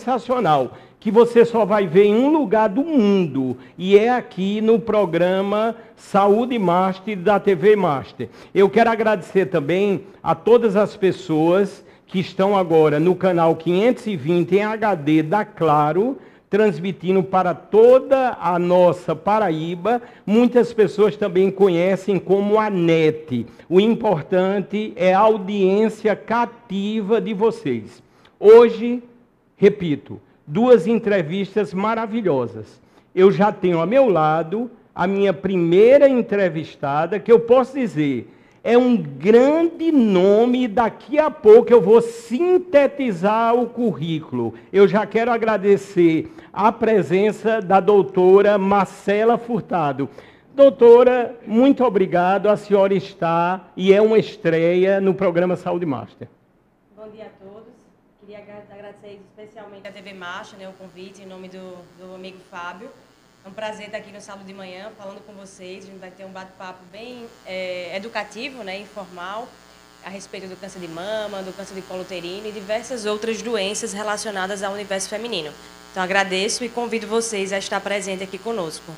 sensacional, que você só vai ver em um lugar do mundo, e é aqui no programa Saúde Master da TV Master. Eu quero agradecer também a todas as pessoas que estão agora no canal 520 em HD da Claro, transmitindo para toda a nossa Paraíba. Muitas pessoas também conhecem como a NET. O importante é a audiência cativa de vocês. Hoje, repito, 2 entrevistas maravilhosas. Eu já tenho ao meu lado a minha primeira entrevistada, que eu posso dizer, é um grande nome, e daqui a pouco eu vou sintetizar o currículo. Eu já quero agradecer a presença da doutora Marcela Furtado. Doutora, muito obrigado, a senhora está, e é uma estreia no programa Saúde Master. Bom dia a todos. Queria agradecer especialmente à TV Master, né, o convite, em nome do amigo Fábio. É um prazer estar aqui no sábado de manhã falando com vocês. A gente vai ter um bate-papo bem educativo, né, informal, a respeito do câncer de mama, do câncer de colo uterino e diversas outras doenças relacionadas ao universo feminino. Então, agradeço e convido vocês a estar presente aqui conosco.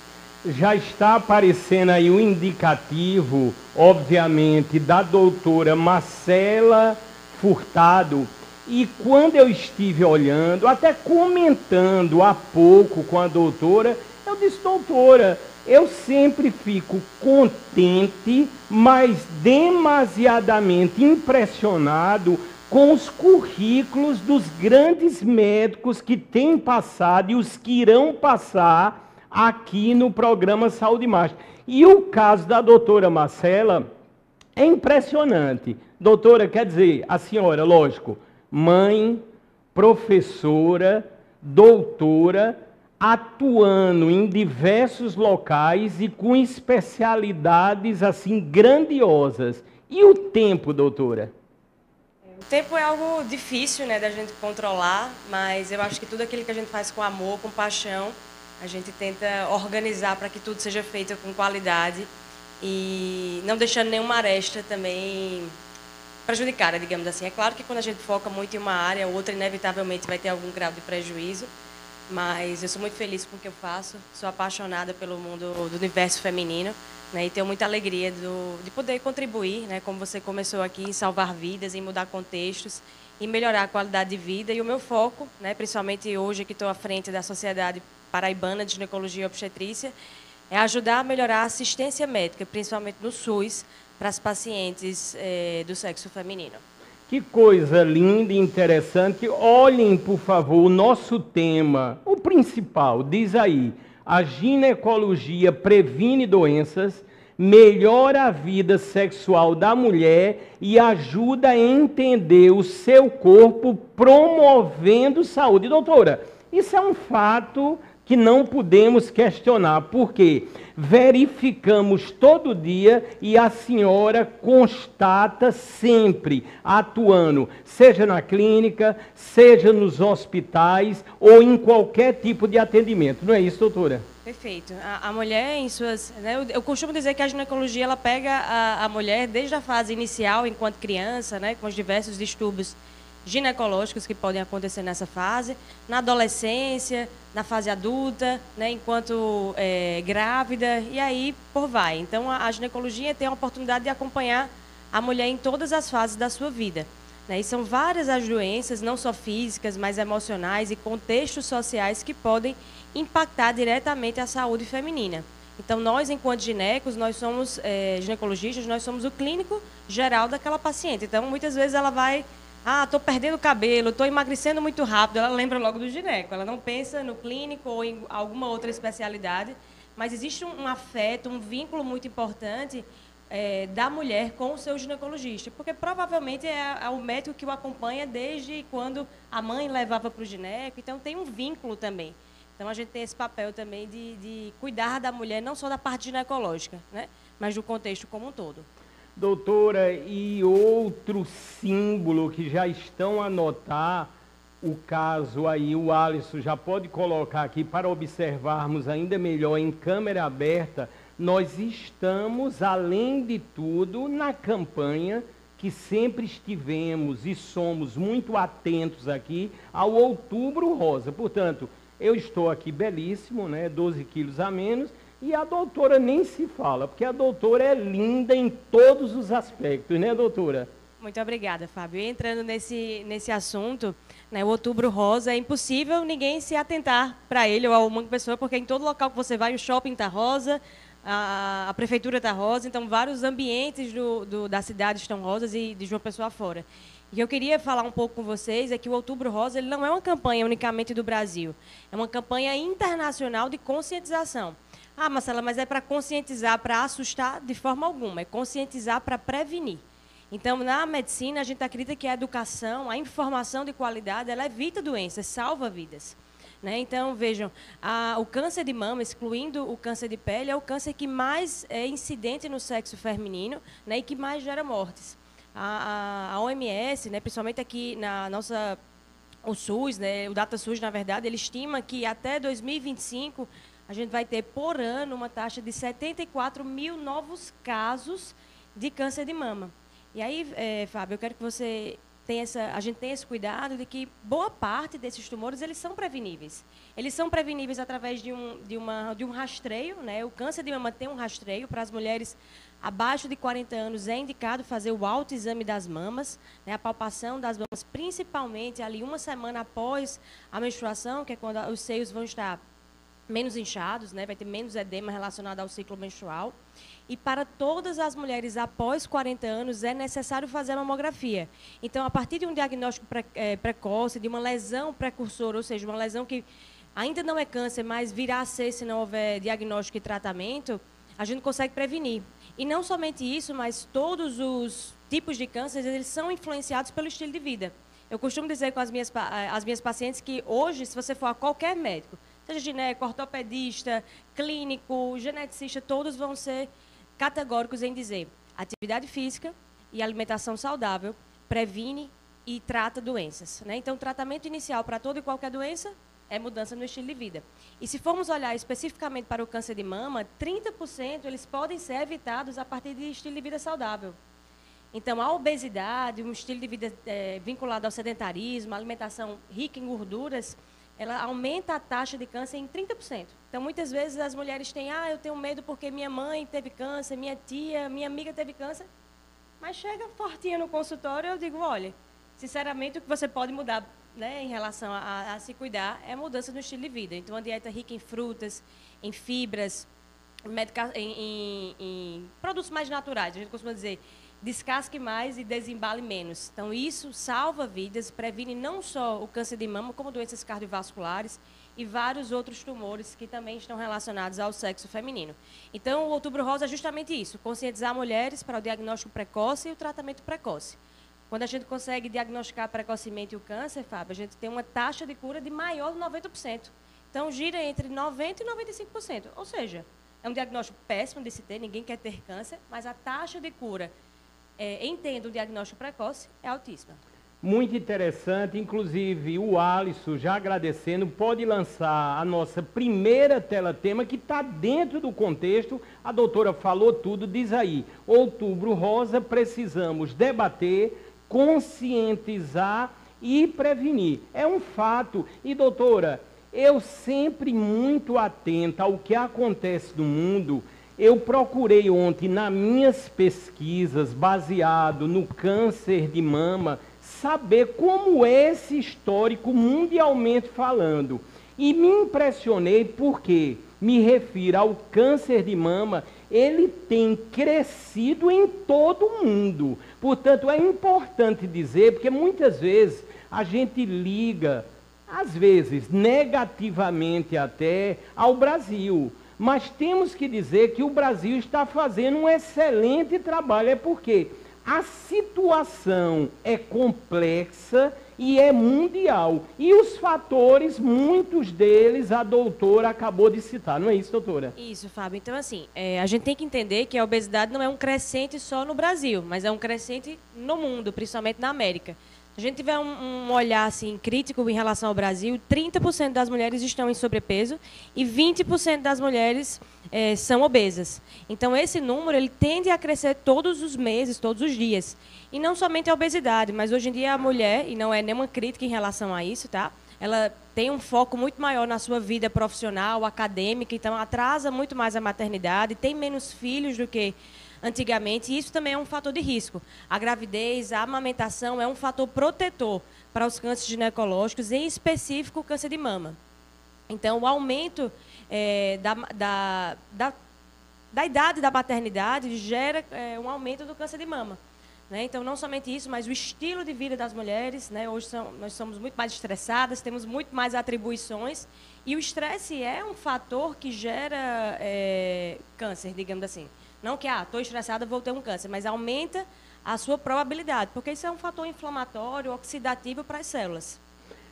Já está aparecendo aí o indicativo, obviamente, da doutora Marcela Furtado. E quando eu estive olhando, até comentando há pouco com a doutora, eu disse, doutora, eu sempre fico contente, mas demasiadamente impressionado com os currículos dos grandes médicos que têm passado e os que irão passar aqui no programa Saúde Master. E o caso da doutora Marcela é impressionante. Doutora, quer dizer, a senhora, lógico, mãe, professora, doutora, atuando em diversos locais e com especialidades assim grandiosas. E o tempo, doutora? O tempo é algo difícil, né, da gente controlar, mas eu acho que tudo aquilo que a gente faz com amor, com paixão, a gente tenta organizar para que tudo seja feito com qualidade e não deixando nenhuma aresta também prejudicada, digamos assim. É claro que quando a gente foca muito em uma área, outra inevitavelmente vai ter algum grau de prejuízo, mas eu sou muito feliz com o que eu faço, sou apaixonada pelo mundo do universo feminino, né, e tenho muita alegria de poder contribuir, né, como você começou aqui, em salvar vidas, em mudar contextos, em melhorar a qualidade de vida. E o meu foco, né, principalmente hoje que estou à frente da Sociedade Paraibana de Ginecologia e Obstetrícia, é ajudar a melhorar a assistência médica, principalmente no SUS, para as pacientes do sexo feminino. Que coisa linda e interessante. Olhem, por favor, o nosso tema, o principal, diz aí, a ginecologia previne doenças, melhora a vida sexual da mulher e ajuda a entender o seu corpo, promovendo saúde. Doutora, isso é um fato que não podemos questionar, porque verificamos todo dia e a senhora constata sempre atuando, seja na clínica, seja nos hospitais ou em qualquer tipo de atendimento. Não é isso, doutora? Perfeito. A mulher, em suas... né, eu costumo dizer que a ginecologia ela pega a mulher desde a fase inicial, enquanto criança, né, com os diversos distúrbios ginecológicos que podem acontecer nessa fase, na adolescência, na fase adulta, né, enquanto grávida, e aí por vai. Então, a ginecologia tem a oportunidade de acompanhar a mulher em todas as fases da sua vida, né, e são várias as doenças, não só físicas, mas emocionais e contextos sociais que podem impactar diretamente a saúde feminina. Então, nós, enquanto ginecos, nós somos ginecologistas, nós somos o clínico geral daquela paciente. Então, muitas vezes ela vai... estou perdendo cabelo, estou emagrecendo muito rápido. Ela lembra logo do gineco. Ela não pensa no clínico ou em alguma outra especialidade. Mas existe um afeto, um vínculo muito importante da mulher com o seu ginecologista. Porque provavelmente é o médico que o acompanha desde quando a mãe levava para o gineco. Então tem um vínculo também. Então a gente tem esse papel também de cuidar da mulher, não só da parte ginecológica, né, mas do contexto como um todo. Doutora, e outro símbolo que já estão a anotar o caso aí, o Alisson já pode colocar aqui para observarmos ainda melhor em câmera aberta. Nós estamos, além de tudo, na campanha que sempre estivemos e somos muito atentos aqui ao Outubro Rosa. Portanto, eu estou aqui belíssimo, né, 12 quilos a menos, e a doutora nem se fala, porque a doutora é linda em todos os aspectos, né, doutora? Muito obrigada, Fábio. E entrando nesse assunto, né, o Outubro Rosa, é impossível ninguém se atentar para ele ou a uma pessoa, porque em todo local que você vai, o shopping está rosa, a prefeitura está rosa, então vários ambientes da cidade estão rosas e de João Pessoa fora. E o que eu queria falar um pouco com vocês é que o Outubro Rosa ele não é uma campanha unicamente do Brasil, é uma campanha internacional de conscientização. Ah, Marcela, mas é para conscientizar, para assustar? De forma alguma, é conscientizar para prevenir. Então, na medicina, a gente acredita que a educação, a informação de qualidade, ela evita doenças, salva vidas. Né? Então, vejam, o câncer de mama, excluindo o câncer de pele, é o câncer que mais é incidente no sexo feminino, né, e que mais gera mortes. A OMS, né, principalmente aqui na nossa... O SUS, né, o DataSUS, na verdade, ele estima que até 2025 a gente vai ter, por ano, uma taxa de 74 mil novos casos de câncer de mama. E aí, Fábio, eu quero que você a gente tenha esse cuidado de que boa parte desses tumores, eles são preveníveis. Eles são preveníveis através de um rastreio, né? O câncer de mama tem um rastreio. Para as mulheres abaixo de 40 anos é indicado fazer o autoexame das mamas, né? A palpação das mamas, principalmente ali uma semana após a menstruação, que é quando os seios vão estar menos inchados, né? Vai ter menos edema relacionado ao ciclo menstrual. E para todas as mulheres após 40 anos é necessário fazer a mamografia. Então, a partir de um diagnóstico precoce, de uma lesão precursora, ou seja, uma lesão que ainda não é câncer, mas virá a ser se não houver diagnóstico e tratamento, a gente consegue prevenir. E não somente isso, mas todos os tipos de câncer, eles são influenciados pelo estilo de vida. Eu costumo dizer com as minhas pacientes que hoje, se você for a qualquer médico, seja gineco, ortopedista, clínico, geneticista, todos vão ser categóricos em dizer atividade física e alimentação saudável previne e trata doenças. Né? Então, o tratamento inicial para toda e qualquer doença é mudança no estilo de vida. E se formos olhar especificamente para o câncer de mama, 30% eles podem ser evitados a partir de estilo de vida saudável. Então, a obesidade, um estilo de vida vinculado ao sedentarismo, alimentação rica em gorduras, ela aumenta a taxa de câncer em 30%. Então, muitas vezes as mulheres têm, eu tenho medo porque minha mãe teve câncer, minha tia, minha amiga teve câncer. Mas chega fortinha no consultório, eu digo, olha, sinceramente, o que você pode mudar, né, em relação a se cuidar é a mudança no estilo de vida. Então, uma dieta rica em frutas, em fibras, em produtos mais naturais. A gente costuma dizer, descasque mais e desembale menos. Então, isso salva vidas, previne não só o câncer de mama, como doenças cardiovasculares e vários outros tumores que também estão relacionados ao sexo feminino. Então, o Outubro Rosa é justamente isso, conscientizar mulheres para o diagnóstico precoce e o tratamento precoce. Quando a gente consegue diagnosticar precocemente o câncer, Fábio, a gente tem uma taxa de cura de maior de 90%. Então, gira entre 90% e 95%. Ou seja, é um diagnóstico péssimo de se ter, ninguém quer ter câncer, mas a taxa de cura entendo o diagnóstico precoce, é altíssima. Muito interessante, inclusive o Alisson, já agradecendo, pode lançar a nossa primeira tela-tema, que está dentro do contexto, a doutora falou tudo, diz aí, Outubro Rosa, precisamos debater, conscientizar e prevenir. É um fato. E, doutora, eu sempre muito atenta ao que acontece no mundo. Eu procurei ontem, nas minhas pesquisas, baseado no câncer de mama, saber como é esse histórico mundialmente falando. E me impressionei porque, me refiro ao câncer de mama, ele tem crescido em todo o mundo. Portanto, é importante dizer, porque muitas vezes a gente liga, às vezes negativamente até, ao Brasil. Mas temos que dizer que o Brasil está fazendo um excelente trabalho. É porque a situação é complexa e é mundial. E os fatores, muitos deles, a doutora acabou de citar. Não é isso, doutora? Isso, Fábio. Então, assim, a gente tem que entender que a obesidade não é um crescente só no Brasil, mas é um crescente no mundo, principalmente na América. a gente tiver um olhar assim, crítico em relação ao Brasil, 30% das mulheres estão em sobrepeso e 20% das mulheres são obesas. Então, esse número ele tende a crescer todos os meses, todos os dias. E não somente a obesidade, mas hoje em dia a mulher, e não é nenhuma crítica em relação a isso, tá? Ela tem um foco muito maior na sua vida profissional, acadêmica, então atrasa muito mais a maternidade, tem menos filhos do que antigamente, e isso também é um fator de risco. A gravidez, a amamentação é um fator protetor para os cânceres ginecológicos, em específico o câncer de mama. Então, o aumento da idade da maternidade gera um aumento do câncer de mama. Né? Então, não somente isso, mas o estilo de vida das mulheres. Né? Hoje nós somos muito mais estressadas, temos muito mais atribuições, e o estresse é um fator que gera câncer, digamos assim. Não que, estou estressada, vou ter um câncer, mas aumenta a sua probabilidade, porque isso é um fator inflamatório, oxidativo para as células.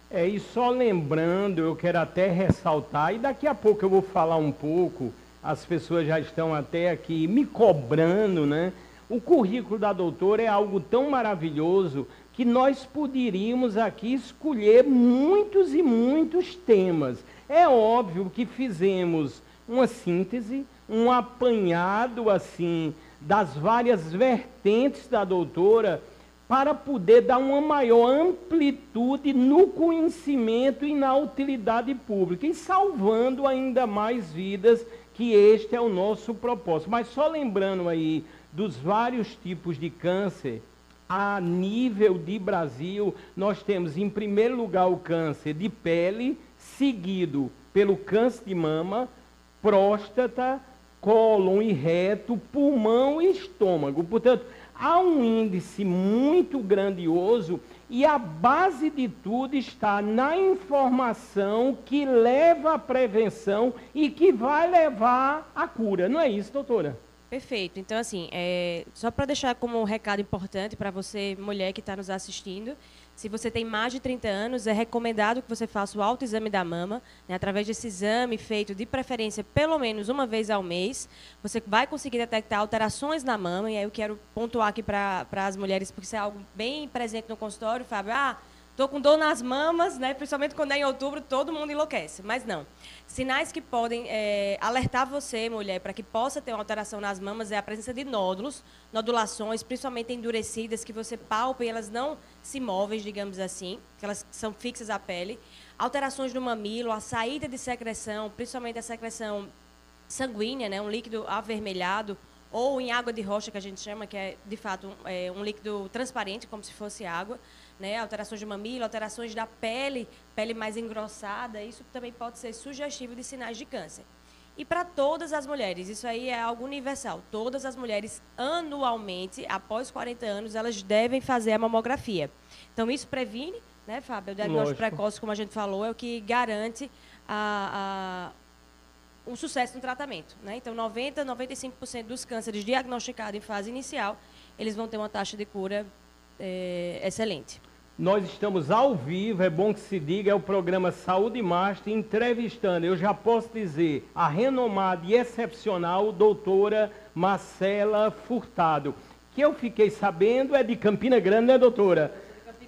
E só lembrando, eu quero até ressaltar, e daqui a pouco eu vou falar um pouco, as pessoas já estão até aqui me cobrando, né? O currículo da doutora é algo tão maravilhoso que nós poderíamos aqui escolher muitos e muitos temas. É óbvio que fizemos uma síntese, um apanhado assim das várias vertentes da doutora para poder dar uma maior amplitude no conhecimento e na utilidade pública e salvando ainda mais vidas, que este é o nosso propósito. Mas só lembrando aí dos vários tipos de câncer, a nível de Brasil, nós temos em primeiro lugar o câncer de pele, seguido pelo câncer de mama, próstata, cólon e reto, pulmão e estômago. Portanto, há um índice muito grandioso e a base de tudo está na informação que leva à prevenção e que vai levar à cura. Não é isso, doutora? Perfeito. Então, assim, só para deixar como um recado importante para você, mulher que está nos assistindo, se você tem mais de 30 anos, é recomendado que você faça o autoexame da mama, né? Através desse exame feito, de preferência, pelo menos uma vez ao mês, você vai conseguir detectar alterações na mama, e aí eu quero pontuar aqui para as mulheres, porque isso é algo bem presente no consultório, Fábio. Estou com dor nas mamas, né? Principalmente quando é em outubro, todo mundo enlouquece. Mas não. Sinais que podem alertar você, mulher, para que possa ter uma alteração nas mamas é a presença de nódulos, nodulações, principalmente endurecidas, que você palpa e elas não se movem, digamos assim, que elas são fixas à pele. Alterações no mamilo, a saída de secreção, principalmente a secreção sanguínea, né? Um líquido avermelhado, ou em água de rocha, que a gente chama, que é, de fato, um líquido transparente, como se fosse água. Né, alterações de mamilo, alterações da pele, pele mais engrossada, isso também pode ser sugestivo de sinais de câncer. E para todas as mulheres, isso aí é algo universal. Todas as mulheres, anualmente, após 40 anos, elas devem fazer a mamografia. Então, isso previne, né, Fábio? O diagnóstico precoce, como a gente falou, é o que garante um sucesso no tratamento. Né? Então, 90% a 95% dos cânceres diagnosticados em fase inicial, eles vão ter uma taxa de cura excelente. Nós estamos ao vivo, é bom que se diga, é o programa Saúde Master, entrevistando, eu já posso dizer, a renomada e excepcional doutora Marcela Furtado, que eu fiquei sabendo é de Campina Grande, né, doutora?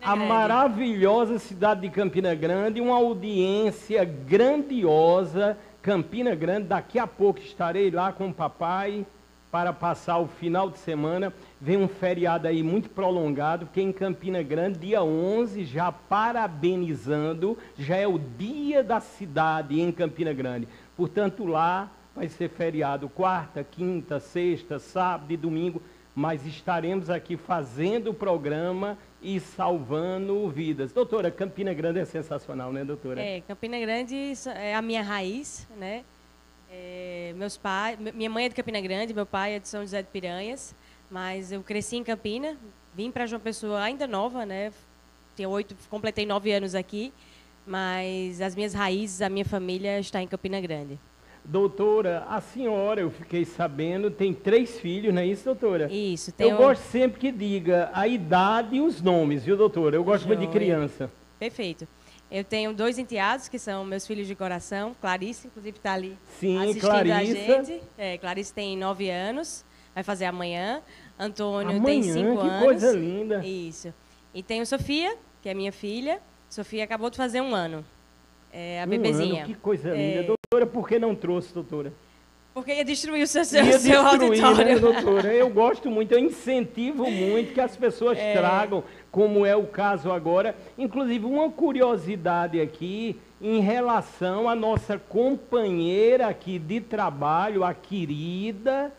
A maravilhosa cidade de Campina Grande, uma audiência grandiosa, Campina Grande, daqui a pouco estarei lá com o papai para passar o final de semana. Vem um feriado aí muito prolongado, porque em Campina Grande, dia 11, já parabenizando, já é o dia da cidade em Campina Grande. Portanto, lá vai ser feriado quarta, quinta, sexta, sábado e domingo, mas estaremos aqui fazendo o programa e salvando vidas. Doutora, Campina Grande é sensacional, né, doutora? Campina Grande é a minha raiz, né? Minha mãe é de Campina Grande, meu pai é de São José de Piranhas, mas eu cresci em Campina, vim para João Pessoa ainda nova, né? Completei 9 anos aqui, mas as minhas raízes, a minha família está em Campina Grande. Doutora, a senhora, eu fiquei sabendo, tem 3 filhos, não é isso, doutora? Isso. Eu gosto sempre que diga a idade e os nomes, viu, doutora? Eu gosto muito de criança. Perfeito. Eu tenho 2 enteados, que são meus filhos de coração. Clarice, inclusive, está ali assistindo Clarissa. A gente. Clarice tem 9 anos, vai fazer amanhã. Antônio tem 5 anos. Que coisa linda. Isso. E tenho Sofia, que é minha filha. Sofia acabou de fazer 1 ano. É a Um bebezinha. ano, que coisa linda. Doutora, por que não trouxe, doutora? Porque ia destruir o seu Destruir, auditório. né, doutora? Eu gosto muito, eu incentivo muito que as pessoas tragam, como é o caso agora. Inclusive, uma curiosidade aqui em relação à nossa companheira aqui de trabalho, a querida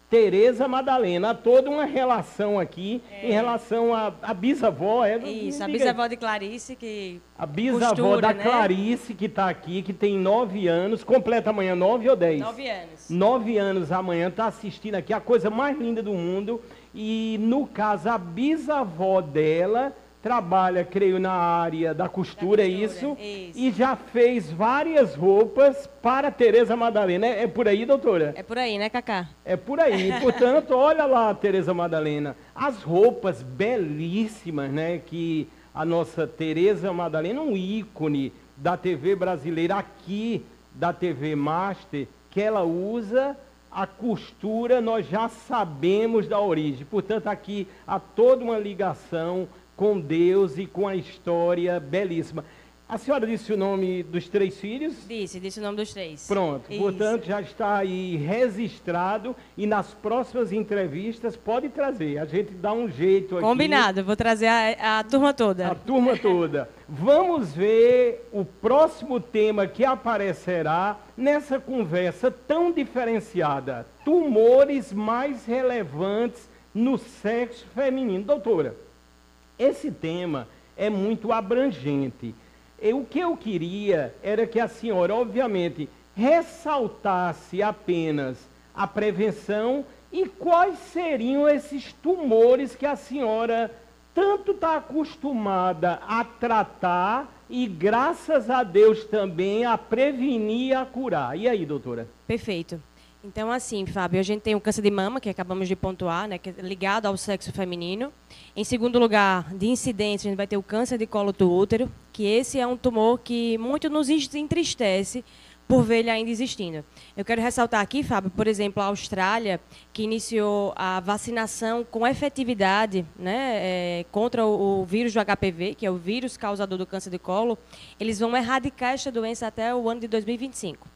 Tereza Madalena. Há toda uma relação aqui em relação à bisavó. Isso, a bisavó de Clarice, que a bisavó costura, da né? Clarice, que está aqui, que tem 9 anos, completa amanhã 9 ou 10? 9 anos. 9 anos amanhã, está assistindo aqui, a coisa mais linda do mundo. E, no caso, a bisavó dela trabalha, creio, na área da costura, é isso? Isso. E já fez várias roupas para Tereza Madalena. É por aí, doutora? É por aí, né, Cacá? É por aí. Portanto, olha lá, Tereza Madalena, as roupas belíssimas, né, que a nossa Tereza Madalena, um ícone da TV brasileira aqui, da TV Master, que ela usa a costura, nós já sabemos da origem. Portanto, aqui há toda uma ligação com Deus e com a história belíssima. A senhora disse o nome dos 3 filhos? Disse o nome dos 3. Pronto, Isso. portanto já está aí registrado e nas próximas entrevistas pode trazer. A gente dá um jeito aqui. Combinado, vou trazer a turma toda. A turma toda. Vamos ver o próximo tema que aparecerá nessa conversa tão diferenciada. Tumores mais relevantes no sexo feminino. Doutora, esse tema é muito abrangente. O que eu queria era que a senhora, obviamente, ressaltasse apenas a prevenção e quais seriam esses tumores que a senhora tanto está acostumada a tratar e, graças a Deus, também a prevenir e a curar. E aí, doutora? Perfeito. Então, assim, Fábio, a gente tem o câncer de mama, que acabamos de pontuar, né, que é ligado ao sexo feminino. Em segundo lugar, de incidência, a gente vai ter o câncer de colo do útero, que esse é um tumor que muito nos entristece por ver ele ainda existindo. Eu quero ressaltar aqui, Fábio, por exemplo, a Austrália, que iniciou a vacinação com efetividade, né, contra o vírus do HPV, que é o vírus causador do câncer de colo. Eles vão erradicar essa doença até o ano de 2025.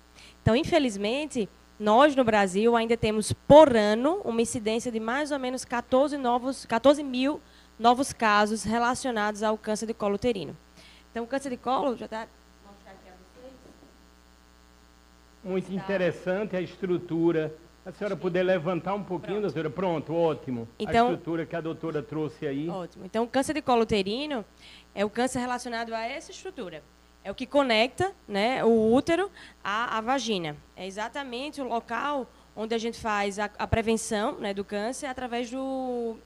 Então, infelizmente, nós, no Brasil, ainda temos, por ano, uma incidência de mais ou menos 14 mil novos casos relacionados ao câncer de colo uterino. Então, o câncer de colo, já está... Muito interessante a estrutura. A senhora puder levantar um pouquinho, doutora? Pronto, ótimo. Então, a estrutura que a doutora trouxe aí. Ótimo. Então, o câncer de colo uterino é o câncer relacionado a essa estrutura. É o que conecta, né, o útero à vagina. É exatamente o local onde a gente faz a prevenção, né, do câncer através do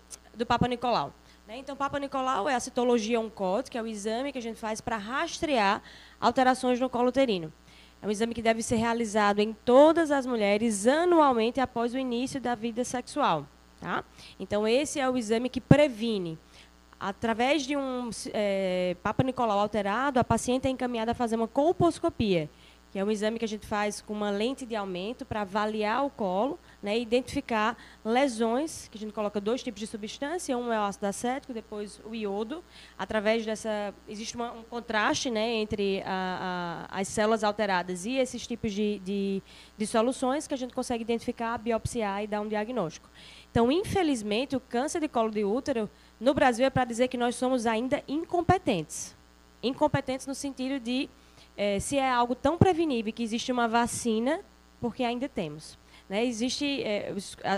Papa Nicolau. Né? Então, Papa Nicolau é a citologia oncótica, que é o exame que a gente faz para rastrear alterações no colo uterino. É um exame que deve ser realizado em todas as mulheres anualmente após o início da vida sexual. Tá? Então, esse é o exame que previne. Através de um Papa Nicolau alterado, a paciente é encaminhada a fazer uma colposcopia, que é um exame que a gente faz com uma lente de aumento para avaliar o colo, né, e identificar lesões, que a gente coloca 2 tipos de substância, um é o ácido acético, depois o iodo. Através dessa, existe um contraste, né, entre as células alteradas e esses tipos de soluções que a gente consegue identificar, biopsiar e dar um diagnóstico. Então, infelizmente, o câncer de colo de útero, no Brasil, é para dizer que nós somos ainda incompetentes. Incompetentes no sentido de, se é algo tão prevenível que existe uma vacina, porque ainda temos. Né?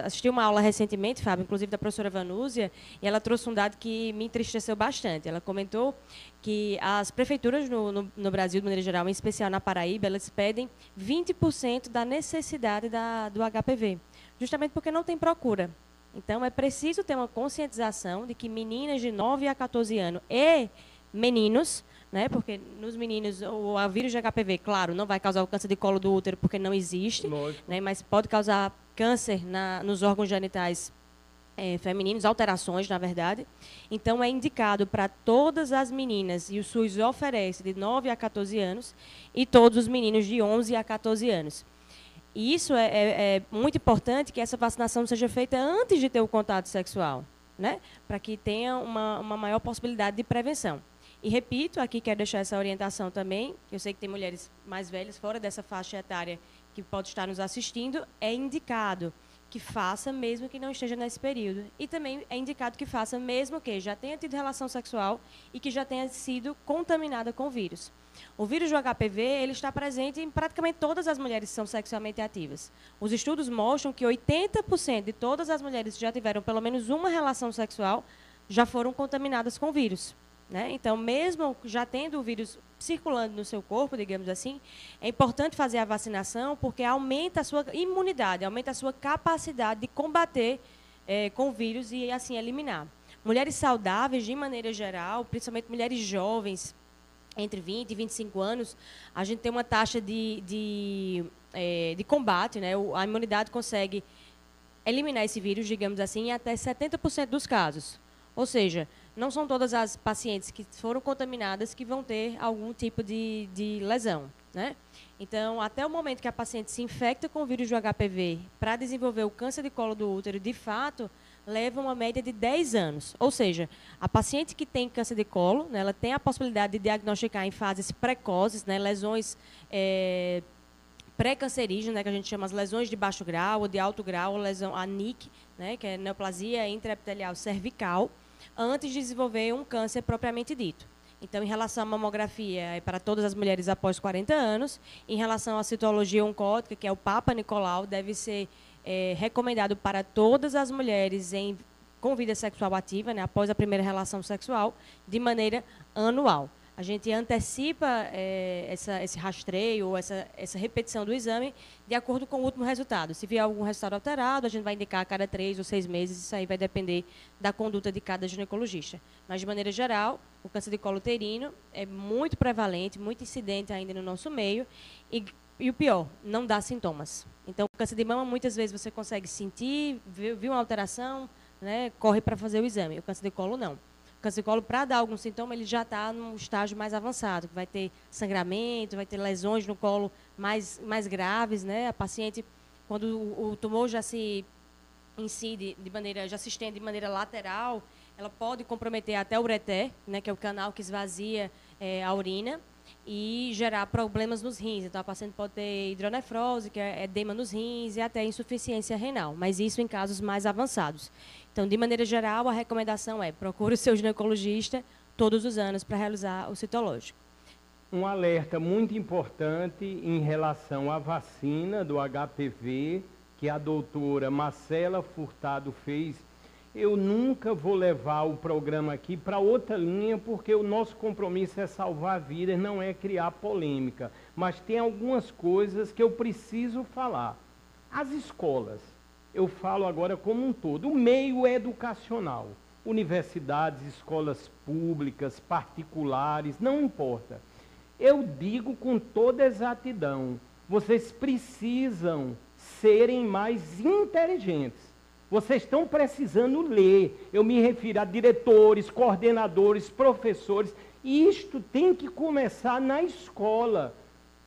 Assisti uma aula recentemente, Fábio, inclusive da professora Vanúzia, e ela trouxe um dado que me entristeceu bastante. Ela comentou que as prefeituras no Brasil, de maneira geral, em especial na Paraíba, elas pedem 20% da necessidade do HPV, justamente porque não tem procura. Então, é preciso ter uma conscientização de que meninas de 9 a 14 anos e meninos, né, porque nos meninos o vírus de HPV, claro, não vai causar o câncer de colo do útero porque não existe, né, mas pode causar câncer nos órgãos genitais femininos, alterações, na verdade. Então, é indicado para todas as meninas, e o SUS oferece de 9 a 14 anos, e todos os meninos de 11 a 14 anos. E isso é muito importante que essa vacinação seja feita antes de ter o contato sexual. né? Para que tenha uma maior possibilidade de prevenção. E repito, aqui quero deixar essa orientação também, que eu sei que tem mulheres mais velhas fora dessa faixa etária que pode estar nos assistindo, é indicado que faça mesmo que não esteja nesse período. E também é indicado que faça mesmo que já tenha tido relação sexual e que já tenha sido contaminada com o vírus. O vírus do HPV ele está presente em praticamente todas as mulheres que são sexualmente ativas. Os estudos mostram que 80% de todas as mulheres que já tiveram pelo menos uma relação sexual já foram contaminadas com o vírus, né? Então, mesmo já tendo o vírus circulando no seu corpo, digamos assim, é importante fazer a vacinação porque aumenta a sua imunidade, aumenta a sua capacidade de combater com o vírus e, assim, eliminar. Mulheres saudáveis, de maneira geral, principalmente mulheres jovens, entre 20 e 25 anos, a gente tem uma taxa de combate, né? A imunidade consegue eliminar esse vírus, digamos assim, em até 70% dos casos. Ou seja, não são todas as pacientes que foram contaminadas que vão ter algum tipo de lesão, né? Então, até o momento que a paciente se infecta com o vírus do HPV para desenvolver o câncer de colo do útero, de fato, leva uma média de 10 anos. Ou seja, a paciente que tem câncer de colo, né, ela tem a possibilidade de diagnosticar em fases precoces, né, lesões pré-cancerígenas, né, que a gente chama as lesões de baixo grau ou de alto grau, ou lesão, a NIC, né, que é neoplasia intraepitelial cervical, antes de desenvolver um câncer propriamente dito. Então, em relação à mamografia, é para todas as mulheres após 40 anos. Em relação à citologia oncótica, que é o Papa Nicolau, deve ser recomendado para todas as mulheres com vida sexual ativa, né, após a primeira relação sexual, de maneira anual. A gente antecipa esse rastreio, ou essa repetição do exame, de acordo com o último resultado. Se vier algum resultado alterado, a gente vai indicar a cada 3 ou 6 meses, isso aí vai depender da conduta de cada ginecologista. Mas, de maneira geral, o câncer de colo uterino é muito prevalente, muito incidente ainda no nosso meio, e o pior, não dá sintomas. Então, o câncer de mama, muitas vezes você consegue sentir, viu uma alteração, né, corre para fazer o exame. O câncer de colo, não. O câncer de colo, para dar algum sintoma, ele já está num estágio mais avançado, que vai ter sangramento, vai ter lesões no colo mais graves, né? A paciente, quando o tumor já se incide já se estende de maneira lateral, ela pode comprometer até o ureter, né, que é o canal que esvazia a urina, e gerar problemas nos rins. Então, a paciente pode ter hidronefrose, que é edema nos rins, e até insuficiência renal, mas isso em casos mais avançados. Então, de maneira geral, a recomendação é procure o seu ginecologista todos os anos para realizar o citológico. Um alerta muito importante em relação à vacina do HPV, que a doutora Marcela Furtado fez. Eu nunca vou levar o programa aqui para outra linha, porque o nosso compromisso é salvar vidas, não é criar polêmica. Mas tem algumas coisas que eu preciso falar. As escolas, eu falo agora como um todo, o meio educacional, universidades, escolas públicas, particulares, não importa. Eu digo com toda exatidão, vocês precisam serem mais inteligentes. Vocês estão precisando ler. Eu me refiro a diretores, coordenadores, professores. E isto tem que começar na escola,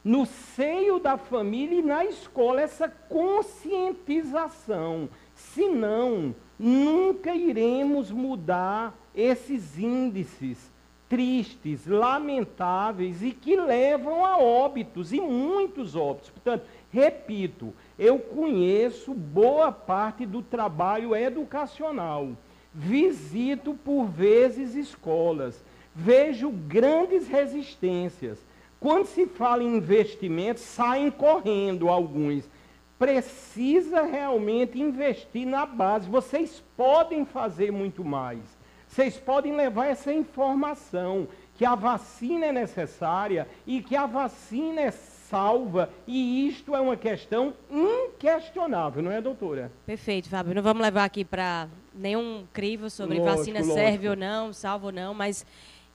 no seio da família e na escola, essa conscientização. Senão, nunca iremos mudar esses índices tristes, lamentáveis e que levam a óbitos, e muitos óbitos. Portanto, repito, eu conheço boa parte do trabalho educacional, visito por vezes escolas, vejo grandes resistências. Quando se fala em investimentos, saem correndo alguns. Precisa realmente investir na base. Vocês podem fazer muito mais. Vocês podem levar essa informação, que a vacina é necessária e que a vacina é salva, e isto é uma questão inquestionável, não é, doutora? Perfeito, Fábio. Não vamos levar aqui para nenhum crivo sobre vacina serve ou não, salva ou não, mas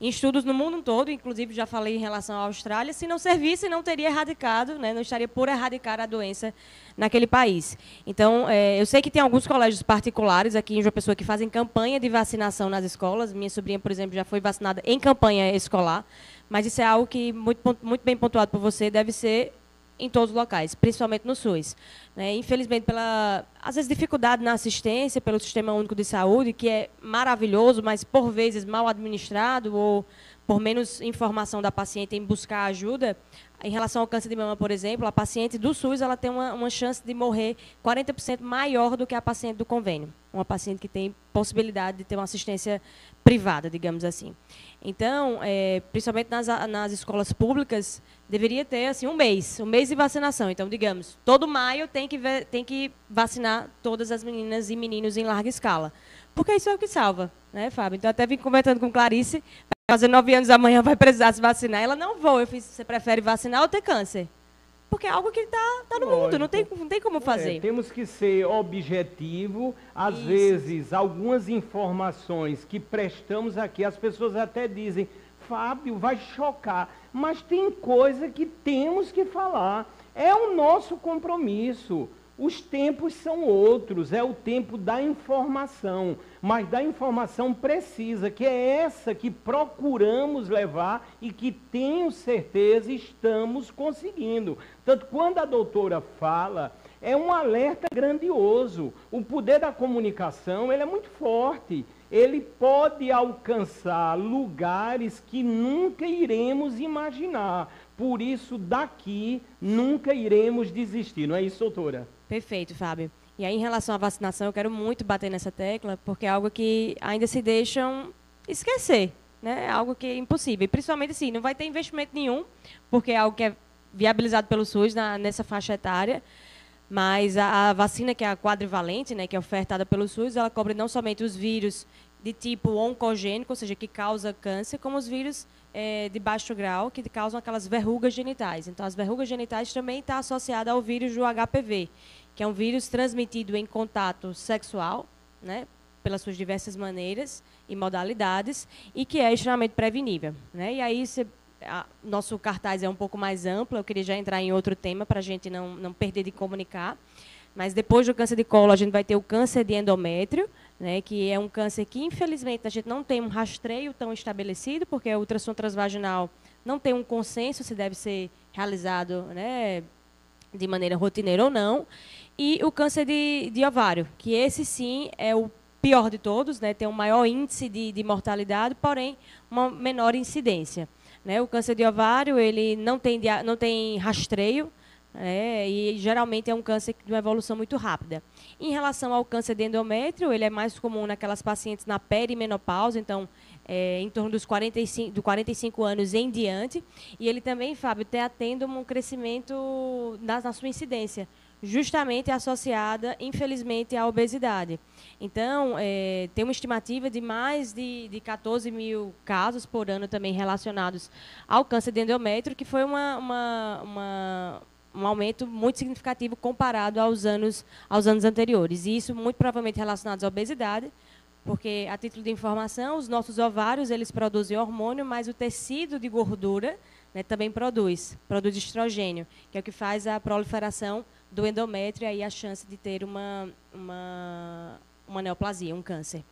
em estudos no mundo todo, inclusive já falei em relação à Austrália, se não servisse, não teria erradicado, né, não estaria por erradicar a doença naquele país. Então, eu sei que tem alguns colégios particulares aqui em João Pessoa que fazem campanha de vacinação nas escolas. Minha sobrinha, por exemplo, já foi vacinada em campanha escolar, mas isso é algo que, muito bem pontuado por você, deve ser em todos os locais, principalmente no SUS. Né? Infelizmente, pela, às vezes, dificuldade na assistência pelo Sistema Único de Saúde, que é maravilhoso, mas, por vezes, mal administrado ou por menos informação da paciente em buscar ajuda. Em relação ao câncer de mama, por exemplo, a paciente do SUS ela tem uma chance de morrer 40% maior do que a paciente do convênio. Uma paciente que tem possibilidade de ter uma assistência privada, digamos assim. Então, principalmente nas escolas públicas, deveria ter assim, um mês de vacinação. Então, digamos, todo maio tem que vacinar todas as meninas e meninos em larga escala. Porque isso é o que salva, né, Fábio? Então, até vim conversando com Clarice, vai fazer 9 anos amanhã, vai precisar se vacinar. Ela, não vou. Eu fiz, você prefere vacinar ou ter câncer? Porque é algo que está no mundo, não tem como fazer. Temos que ser objetivo. Às vezes, algumas informações que prestamos aqui, as pessoas até dizem, Fábio, vai chocar. Mas tem coisa que temos que falar. É o nosso compromisso. Os tempos são outros, é o tempo da informação, mas da informação precisa, que é essa que procuramos levar e que tenho certeza estamos conseguindo. Tanto quando a doutora fala, é um alerta grandioso. O poder da comunicação, ele é muito forte. Ele pode alcançar lugares que nunca iremos imaginar. Por isso, daqui, nunca iremos desistir. Não é isso, doutora? Perfeito, Fábio. E aí, em relação à vacinação, eu quero muito bater nessa tecla, porque é algo que ainda se deixam esquecer, né? É algo que é impossível. E, principalmente, assim, não vai ter investimento nenhum, porque é algo que é viabilizado pelo SUS nessa faixa etária, mas a vacina, que é a quadrivalente, né, que é ofertada pelo SUS, ela cobre não somente os vírus de tipo oncogênico, ou seja, que causa câncer, como os vírus de baixo grau, que causam aquelas verrugas genitais. Então, as verrugas genitais também estão associadas ao vírus do HPV, que é um vírus transmitido em contato sexual, né, pelas suas diversas maneiras e modalidades, e que é extremamente prevenível. Né? E aí, nosso cartaz é um pouco mais amplo, eu queria já entrar em outro tema para a gente não perder de comunicar. Mas depois do câncer de colo, a gente vai ter o câncer de endométrio, né, que é um câncer que, infelizmente, a gente não tem um rastreio tão estabelecido, porque a ultrassom transvaginal não tem um consenso se deve ser realizado, né, de maneira rotineira ou não. E o câncer de ovário, que esse sim é o pior de todos, né, tem um maior índice de mortalidade, porém uma menor incidência. Né? O câncer de ovário ele não tem rastreio, e geralmente é um câncer de uma evolução muito rápida. Em relação ao câncer de endométrio, ele é mais comum naquelas pacientes na perimenopausa, então em torno dos 45 anos em diante, e ele também, Fábio, está tendo um crescimento na sua incidência, justamente associada, infelizmente, à obesidade. Então, tem uma estimativa de mais de 14 mil casos por ano também relacionados ao câncer de endométrio, que foi um aumento muito significativo comparado aos anos anteriores. E isso muito provavelmente relacionado à obesidade, porque, a título de informação, os nossos ovários eles produzem hormônio, mas o tecido de gordura, né, também produz estrogênio, que é o que faz a proliferação do endométrio e aí a chance de ter uma neoplasia, um câncer.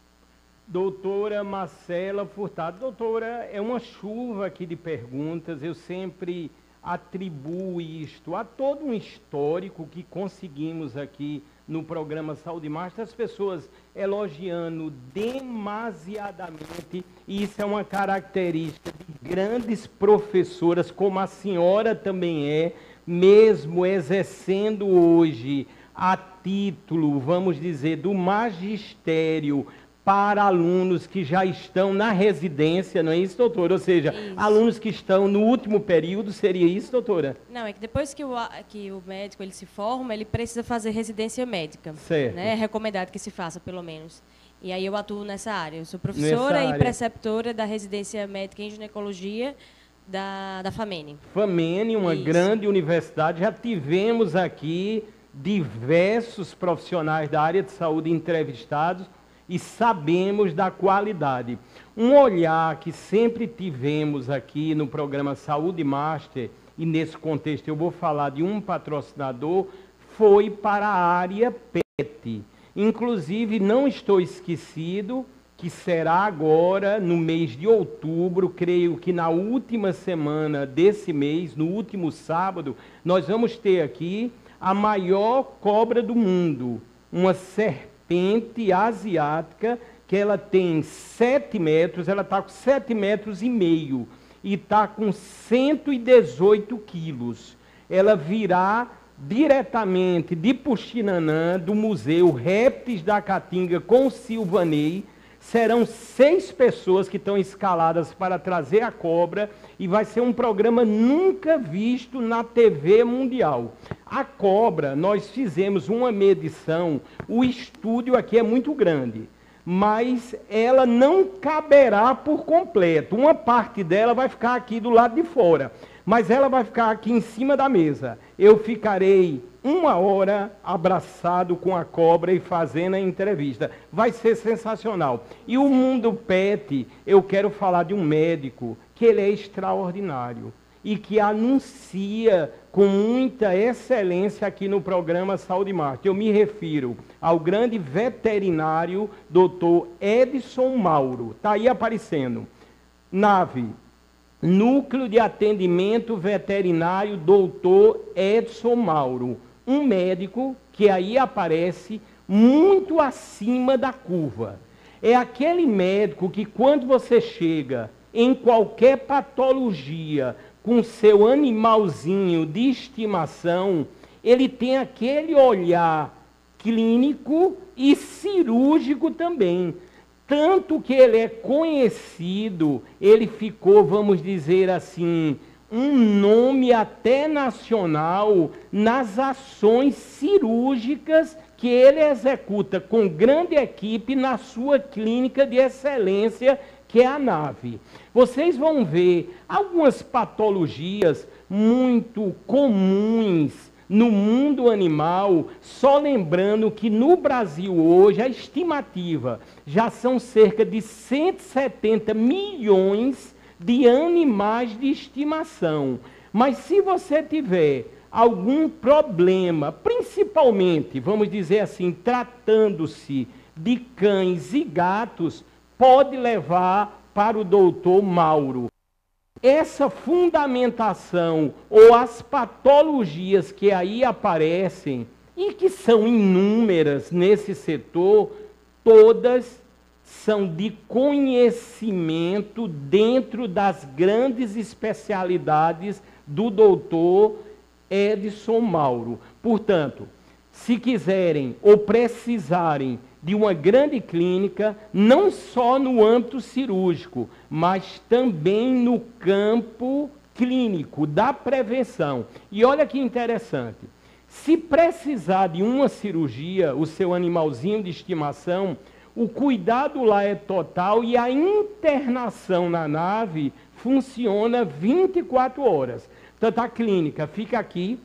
Doutora Marcela Furtado. Doutora, é uma chuva aqui de perguntas, eu sempre atribuo isto a todo um histórico que conseguimos aqui no programa Saúde Master, as pessoas elogiando demasiadamente, e isso é uma característica de grandes professoras, como a senhora também é, mesmo exercendo hoje a título, vamos dizer, do magistério, para alunos que já estão na residência, não é isso, doutora? Ou seja, isso. Alunos que estão no último período, seria isso, doutora? Não, é que depois que o médico ele se forma, ele precisa fazer residência médica. Certo. Né? É recomendado que se faça, pelo menos. E aí eu atuo nessa área. Eu sou professora e preceptora da residência médica em ginecologia da FAMENE. FAMENE, uma grande universidade. Já tivemos aqui diversos profissionais da área de saúde entrevistados, e sabemos da qualidade. Um olhar que sempre tivemos aqui no programa Saúde Master, e nesse contexto eu vou falar de um patrocinador, foi para a área PET. Inclusive, não estou esquecido que será agora no mês de outubro, creio que na última semana desse mês, no último sábado, nós vamos ter aqui a maior cobra do mundo, uma serpente asiática, que ela tem 7 metros, ela está com 7,5 metros e está com 118 quilos. Ela virá diretamente de Puxinanã, do Museu Répteis da Caatinga com Silvanei. Serão 6 pessoas que estão escaladas para trazer a cobra e vai ser um programa nunca visto na TV mundial. A cobra, nós fizemos uma medição, o estúdio aqui é muito grande, mas ela não caberá por completo. Uma parte dela vai ficar aqui do lado de fora, mas ela vai ficar aqui em cima da mesa. Eu ficarei 1 hora abraçado com a cobra e fazendo a entrevista. Vai ser sensacional. E o mundo pet, eu quero falar de um médico que ele é extraordinário e que anuncia com muita excelência aqui no programa Saúde Marte. Eu me refiro ao grande veterinário Dr. Edson Mauro. Está aí aparecendo. NAVE, Núcleo de Atendimento Veterinário Dr. Edson Mauro. Um médico que aí aparece muito acima da curva. É aquele médico que quando você chega em qualquer patologia com seu animalzinho de estimação, ele tem aquele olhar clínico e cirúrgico também. Tanto que ele é conhecido, ele ficou, vamos dizer assim, um nome até nacional nas ações cirúrgicas que ele executa com grande equipe na sua clínica de excelência, que é a NAVE. Vocês vão ver algumas patologias muito comuns no mundo animal, só lembrando que no Brasil hoje a estimativa já são cerca de 170 milhões de animais de estimação. Mas se você tiver algum problema, principalmente, vamos dizer assim, tratando-se de cães e gatos, pode levar para o doutor Mauro. Essa fundamentação ou as patologias que aí aparecem, e que são inúmeras nesse setor, todas são de conhecimento dentro das grandes especialidades do doutor Edson Mauro. Portanto, se quiserem ou precisarem de uma grande clínica, não só no âmbito cirúrgico, mas também no campo clínico, da prevenção. E olha que interessante, se precisar de uma cirurgia, o seu animalzinho de estimação, o cuidado lá é total e a internação na NAVE funciona 24 horas. Portanto, a clínica fica aqui,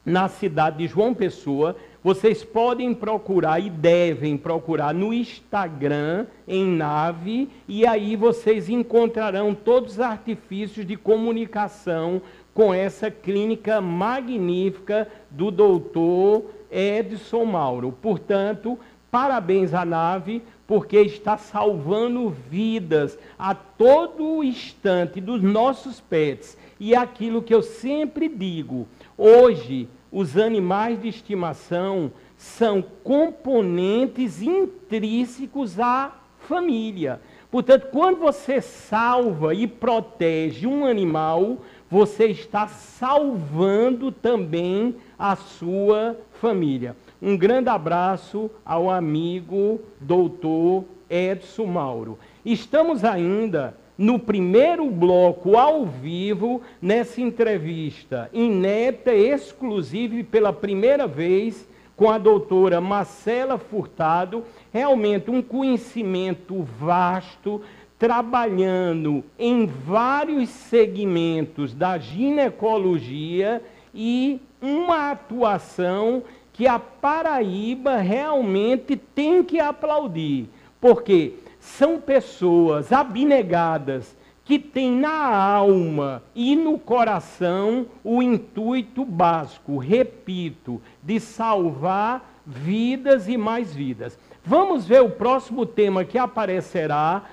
na cidade de João Pessoa. Vocês podem procurar e devem procurar no Instagram, em NAVE, e aí vocês encontrarão todos os artifícios de comunicação com essa clínica magnífica do doutor Edson Mauro. Portanto, parabéns à NAVE, porque está salvando vidas a todo instante dos nossos pets. E aquilo que eu sempre digo, hoje os animais de estimação são componentes intrínsecos à família. Portanto, quando você salva e protege um animal, você está salvando também a sua família. Um grande abraço ao amigo doutor Edson Mauro. Estamos ainda no primeiro bloco ao vivo, nessa entrevista inédita, exclusiva e pela primeira vez, com a doutora Marcela Furtado, realmente um conhecimento vasto, trabalhando em vários segmentos da ginecologia e uma atuação que a Paraíba realmente tem que aplaudir, porque são pessoas abnegadas que têm na alma e no coração o intuito básico, repito, de salvar vidas e mais vidas. Vamos ver o próximo tema que aparecerá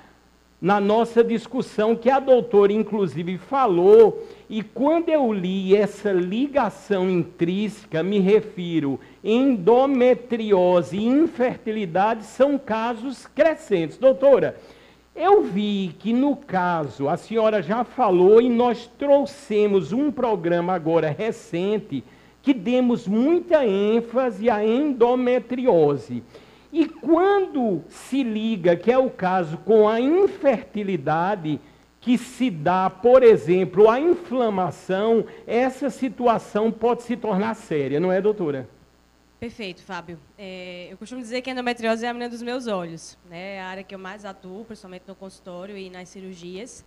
na nossa discussão, que a doutora, inclusive, falou, e quando eu li essa ligação intrínseca, me refiro endometriose e infertilidade são casos crescentes. Doutora, eu vi que no caso, a senhora já falou e nós trouxemos um programa agora recente que demos muita ênfase à endometriose. E quando se liga, que é o caso com a infertilidade, que se dá, por exemplo, a inflamação, essa situação pode se tornar séria, não é, doutora? Perfeito, Fábio. Eu costumo dizer que a endometriose é a menina dos meus olhos, né? É a área que eu mais atuo, principalmente no consultório e nas cirurgias.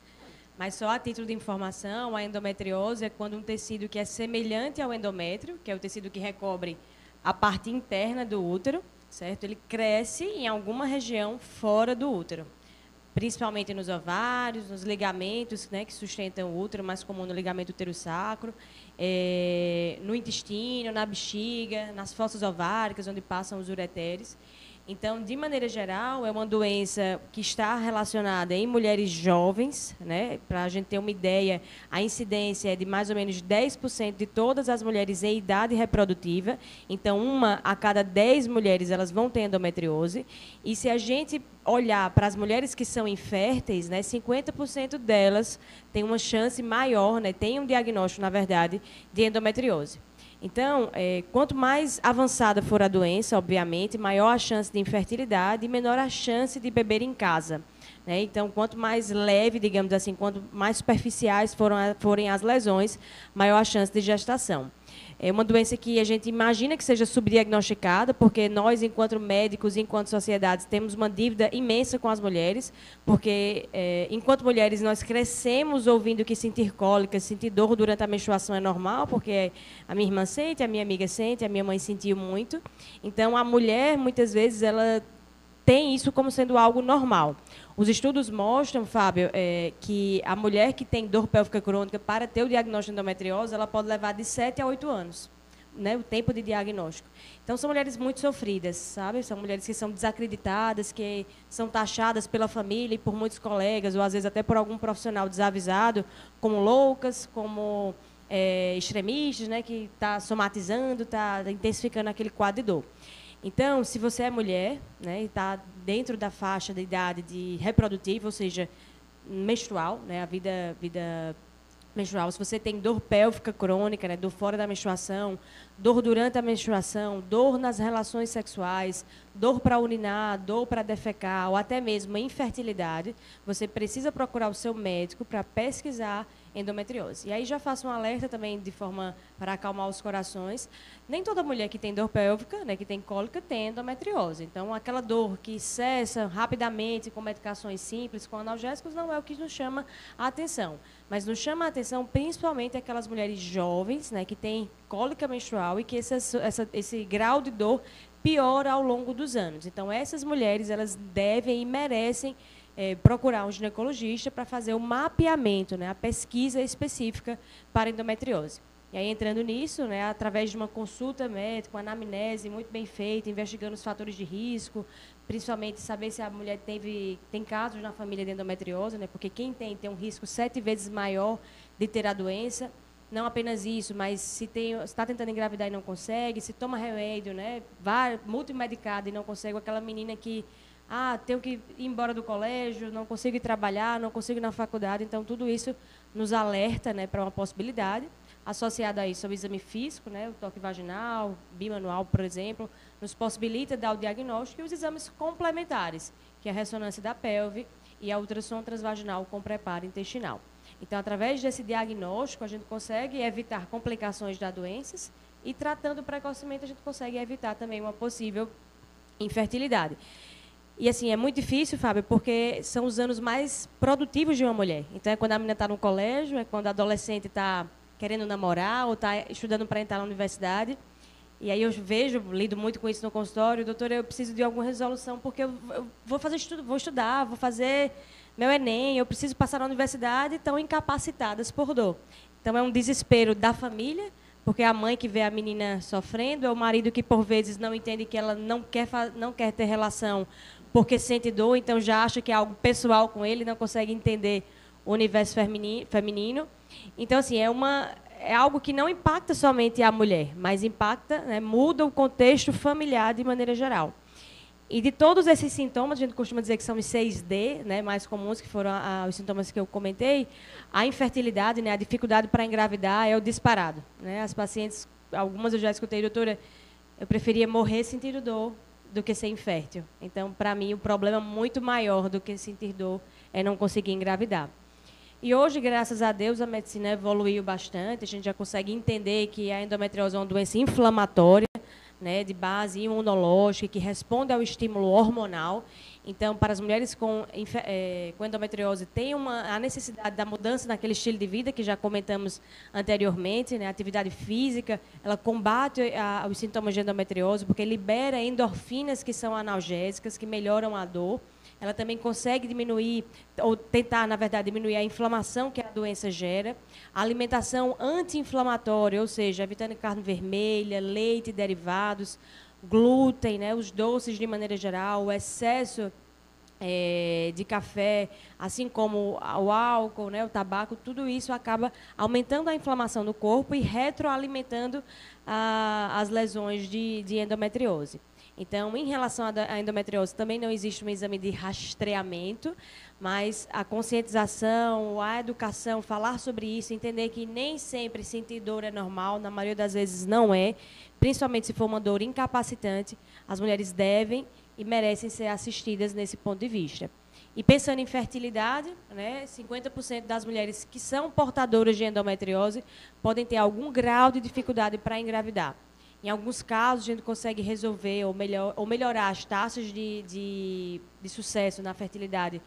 Mas só a título de informação, a endometriose é quando um tecido que é semelhante ao endométrio, que é o tecido que recobre a parte interna do útero, certo? Ele cresce em alguma região fora do útero, principalmente nos ovários, nos ligamentos, né, que sustentam o útero, mais comum no ligamento útero-sacro, no intestino, na bexiga, nas fossas ováricas, onde passam os ureteres. Então, de maneira geral, é uma doença que está relacionada em mulheres jovens, né? Para a gente ter uma ideia, a incidência é de mais ou menos 10% de todas as mulheres em idade reprodutiva. Então, 1 a cada 10 mulheres elas vão ter endometriose. E se a gente olhar para as mulheres que são inférteis, né, 50% delas têm uma chance maior, né, tem um diagnóstico, na verdade, de endometriose. Então, quanto mais avançada for a doença, obviamente, maior a chance de infertilidade e menor a chance de beber em casa, né? Então, quanto mais leve, digamos assim, quanto mais superficiais forem as lesões, maior a chance de gestação. É uma doença que a gente imagina que seja subdiagnosticada, porque nós, enquanto médicos, enquanto sociedades, temos uma dívida imensa com as mulheres, porque, enquanto mulheres, nós crescemos ouvindo que sentir cólica, sentir dor durante a menstruação é normal, porque a minha irmã sente, a minha amiga sente, a minha mãe sentiu muito. Então, a mulher, muitas vezes, ela tem isso como sendo algo normal. Os estudos mostram, Fábio, que a mulher que tem dor pélvica crônica, para ter o diagnóstico de endometriose, ela pode levar de 7 a 8 anos, né, o tempo de diagnóstico. Então, são mulheres muito sofridas, sabe? São mulheres que são desacreditadas, que são taxadas pela família e por muitos colegas, ou às vezes até por algum profissional desavisado, como loucas, como extremistas, né, que está somatizando, está intensificando aquele quadro de dor. Então, se você é mulher, né, e está dentro da faixa de idade de reprodutiva, ou seja, menstrual, né, a vida menstrual, se você tem dor pélvica crônica, né, dor fora da menstruação, dor durante a menstruação, dor nas relações sexuais, dor para urinar, dor para defecar, ou até mesmo infertilidade, você precisa procurar o seu médico para pesquisar endometriose. E aí já faço um alerta também de forma para acalmar os corações. Nem toda mulher que tem dor pélvica, né, que tem cólica, tem endometriose. Então, aquela dor que cessa rapidamente com medicações simples, com analgésicos, não é o que nos chama a atenção. Mas nos chama a atenção principalmente aquelas mulheres jovens, né, que têm cólica menstrual e que esse grau de dor piora ao longo dos anos. Então, essas mulheres, elas devem e merecem procurar um ginecologista para fazer o mapeamento, né, a pesquisa específica para endometriose. E aí, entrando nisso, né, através de uma consulta médica, uma anamnese muito bem feita, investigando os fatores de risco, principalmente saber se a mulher tem casos na família de endometriose, né, porque quem tem um risco 7 vezes maior de ter a doença. Não apenas isso, mas se está tentando engravidar e não consegue, se toma remédio, né, vai multimedicada e não consegue, aquela menina que tenho que ir embora do colégio, não consigo ir trabalhar, não consigo ir na faculdade. Então, tudo isso nos alerta, né, para uma possibilidade. Associado a isso, ao exame físico, né, o toque vaginal, bimanual, por exemplo, nos possibilita dar o diagnóstico e os exames complementares, que é a ressonância da pelve e a ultrassom transvaginal com preparo intestinal. Então, através desse diagnóstico, a gente consegue evitar complicações das doenças e, tratando precocemente, a gente consegue evitar também uma possível infertilidade. E, assim, é muito difícil, Fábio, porque são os anos mais produtivos de uma mulher. Então, é quando a menina está no colégio, é quando a adolescente está querendo namorar ou está estudando para entrar na universidade. E aí eu lido muito com isso no consultório. Doutora, eu preciso de alguma resolução, porque eu vou estudar, vou fazer meu Enem, eu preciso passar na universidade, estão incapacitadas por dor. Então, é um desespero da família, porque é a mãe que vê a menina sofrendo, é o marido que, por vezes, não entende que ela não quer ter relação porque sente dor, então já acha que é algo pessoal com ele, não consegue entender o universo feminino. Então, assim, é algo que não impacta somente a mulher, mas impacta, né, muda o contexto familiar de maneira geral. E de todos esses sintomas, a gente costuma dizer que são os 6D, né, mais comuns, que foram os sintomas que eu comentei, a infertilidade, né, a dificuldade para engravidar é o disparado. Né? As pacientes, algumas eu já escutei, doutora, eu preferia morrer sentindo dor do que ser infértil. Então, para mim, o problema muito maior do que sentir dor é não conseguir engravidar. E hoje, graças a Deus, a medicina evoluiu bastante, a gente já consegue entender que a endometriose é uma doença inflamatória, né, de base imunológica, que responde ao estímulo hormonal. Então, para as mulheres com endometriose, tem a necessidade da mudança naquele estilo de vida que já comentamos anteriormente, né? A atividade física, ela combate os sintomas de endometriose, porque libera endorfinas que são analgésicas, que melhoram a dor. Ela também consegue diminuir, ou tentar, na verdade, diminuir a inflamação que a doença gera. A alimentação anti-inflamatória, ou seja, evitando carne vermelha, leite e derivados, glúten, né, os doces de maneira geral, o excesso de café, assim como o álcool, né, o tabaco, tudo isso acaba aumentando a inflamação no corpo e retroalimentando as lesões de endometriose. Então, em relação à endometriose, também não existe um exame de rastreamento, mas a conscientização, a educação, falar sobre isso, entender que nem sempre sentir dor é normal, na maioria das vezes não é, principalmente se for uma dor incapacitante, as mulheres devem e merecem ser assistidas nesse ponto de vista. E pensando em fertilidade, né, 50% das mulheres que são portadoras de endometriose podem ter algum grau de dificuldade para engravidar. Em alguns casos, a gente consegue resolver ou melhorar as taxas de sucesso na fertilidade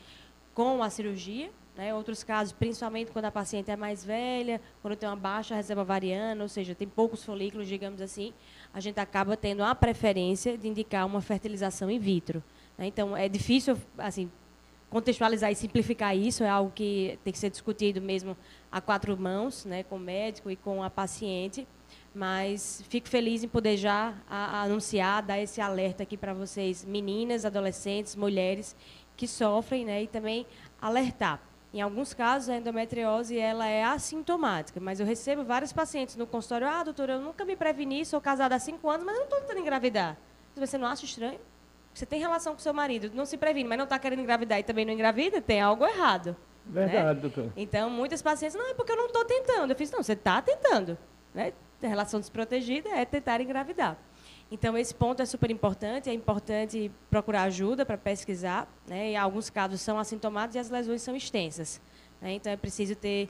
com a cirurgia. Né? Outros casos, principalmente quando a paciente é mais velha, quando tem uma baixa reserva ovariana, ou seja, tem poucos folículos, digamos assim, a gente acaba tendo a preferência de indicar uma fertilização in vitro. Né? Então, é difícil assim, contextualizar e simplificar isso, é algo que tem que ser discutido mesmo a quatro mãos, né, com o médico e com a paciente. Mas fico feliz em poder já anunciar, dar esse alerta aqui para vocês, meninas, adolescentes, mulheres que sofrem, né, e também alertar. Em alguns casos, a endometriose ela é assintomática, mas eu recebo vários pacientes no consultório, doutora, eu nunca me preveni, sou casada há 5 anos, mas eu não estou tentando engravidar. Você não acha estranho? Você tem relação com seu marido, não se previne, mas não está querendo engravidar e também não engravida, tem algo errado. Verdade, né? doutora. Então, muitas pacientes, não, é porque eu não estou tentando. Eu fiz, não, você está tentando, né? A relação desprotegida é tentar engravidar. Então, esse ponto é super importante, é importante procurar ajuda para pesquisar, né? Em alguns casos são assintomáticos e as lesões são extensas. Né? Então, é preciso ter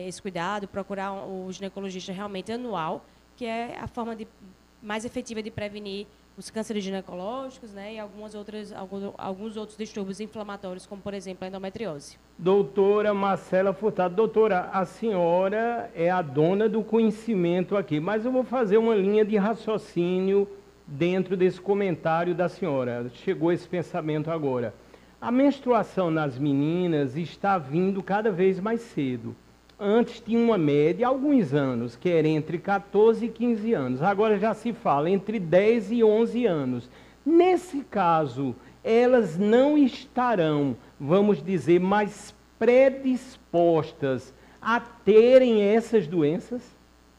esse cuidado, procurar o ginecologista realmente anual, que é a forma mais efetiva de prevenir os cânceres ginecológicos, né? E alguns outros distúrbios inflamatórios, como, por exemplo, a endometriose. Doutora Marcela Furtado. Doutora, a senhora é a dona do conhecimento aqui, mas eu vou fazer uma linha de raciocínio dentro desse comentário da senhora. Chegou esse pensamento agora. A menstruação nas meninas está vindo cada vez mais cedo. Antes tinha uma média, há alguns anos, que era entre 14 e 15 anos. Agora já se fala entre 10 e 11 anos. Nesse caso, elas não estarão, vamos dizer, mais predispostas a terem essas doenças?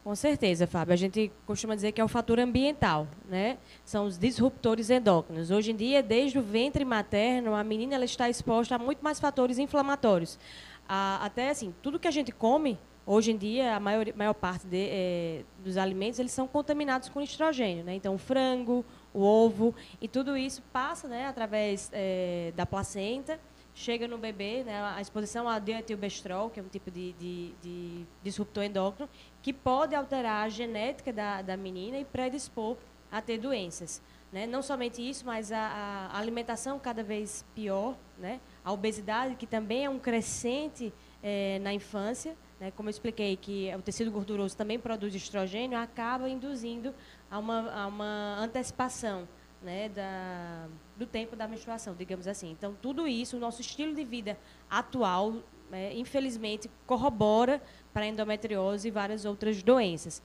Com certeza, Fábio. A gente costuma dizer que é o fator ambiental, né? São os disruptores endócrinos. Hoje em dia, desde o ventre materno, a menina ela está exposta a muito mais fatores inflamatórios. Até assim, tudo que a gente come, hoje em dia, a maior parte dos alimentos, eles são contaminados com estrogênio, né? Então, o frango, o ovo, e tudo isso passa, né, através da placenta, chega no bebê, né, a exposição a dietilbestrol, que é um tipo de disruptor endócrino, que pode alterar a genética da menina e predispor a ter doenças. Né? Não somente isso, mas a alimentação cada vez pior, né? A obesidade, que também é um crescente na infância, né? Como eu expliquei, que o tecido gorduroso também produz estrogênio, acaba induzindo a uma antecipação, né, do tempo da menstruação, digamos assim. Então, tudo isso, o nosso estilo de vida atual, infelizmente, corrobora para a endometriose e várias outras doenças.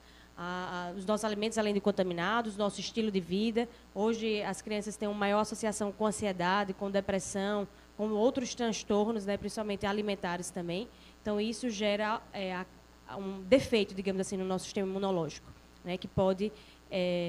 os nossos alimentos além de contaminados, nosso estilo de vida. Hoje as crianças têm uma maior associação com ansiedade, com depressão, com outros transtornos, né, principalmente alimentares também. Então isso gera um defeito, digamos assim, no nosso sistema imunológico, né, que pode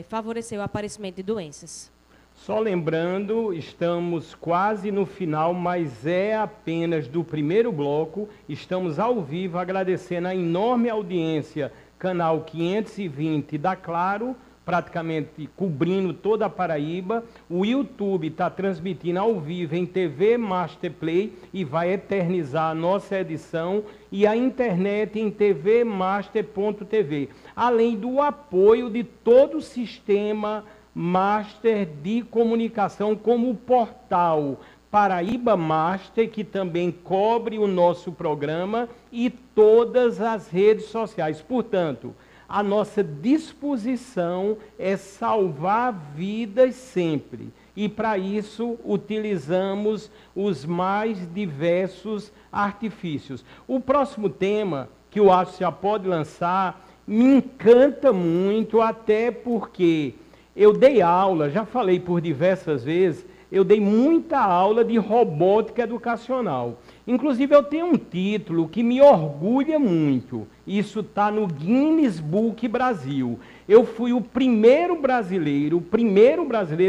favorecer o aparecimento de doenças. Só lembrando, estamos quase no final, mas é apenas do primeiro bloco. Estamos ao vivo, agradecendo a enorme audiência, canal 520 da Claro, praticamente cobrindo toda a Paraíba. O YouTube está transmitindo ao vivo em TV Masterplay e vai eternizar a nossa edição. E a internet em tvmaster.tv. Além do apoio de todo o sistema Master de comunicação, como o portal Paraíba Master, que também cobre o nosso programa, e todas as redes sociais. Portanto, a nossa disposição é salvar vidas sempre. E para isso utilizamos os mais diversos artifícios. O próximo tema, que eu acho que já pode lançar, me encanta muito, até porque eu dei aula, já falei por diversas vezes, eu dei muita aula de robótica educacional. Inclusive, eu tenho um título que me orgulha muito. Isso está no Guinness Book Brasil. Eu fui o primeiro brasileiro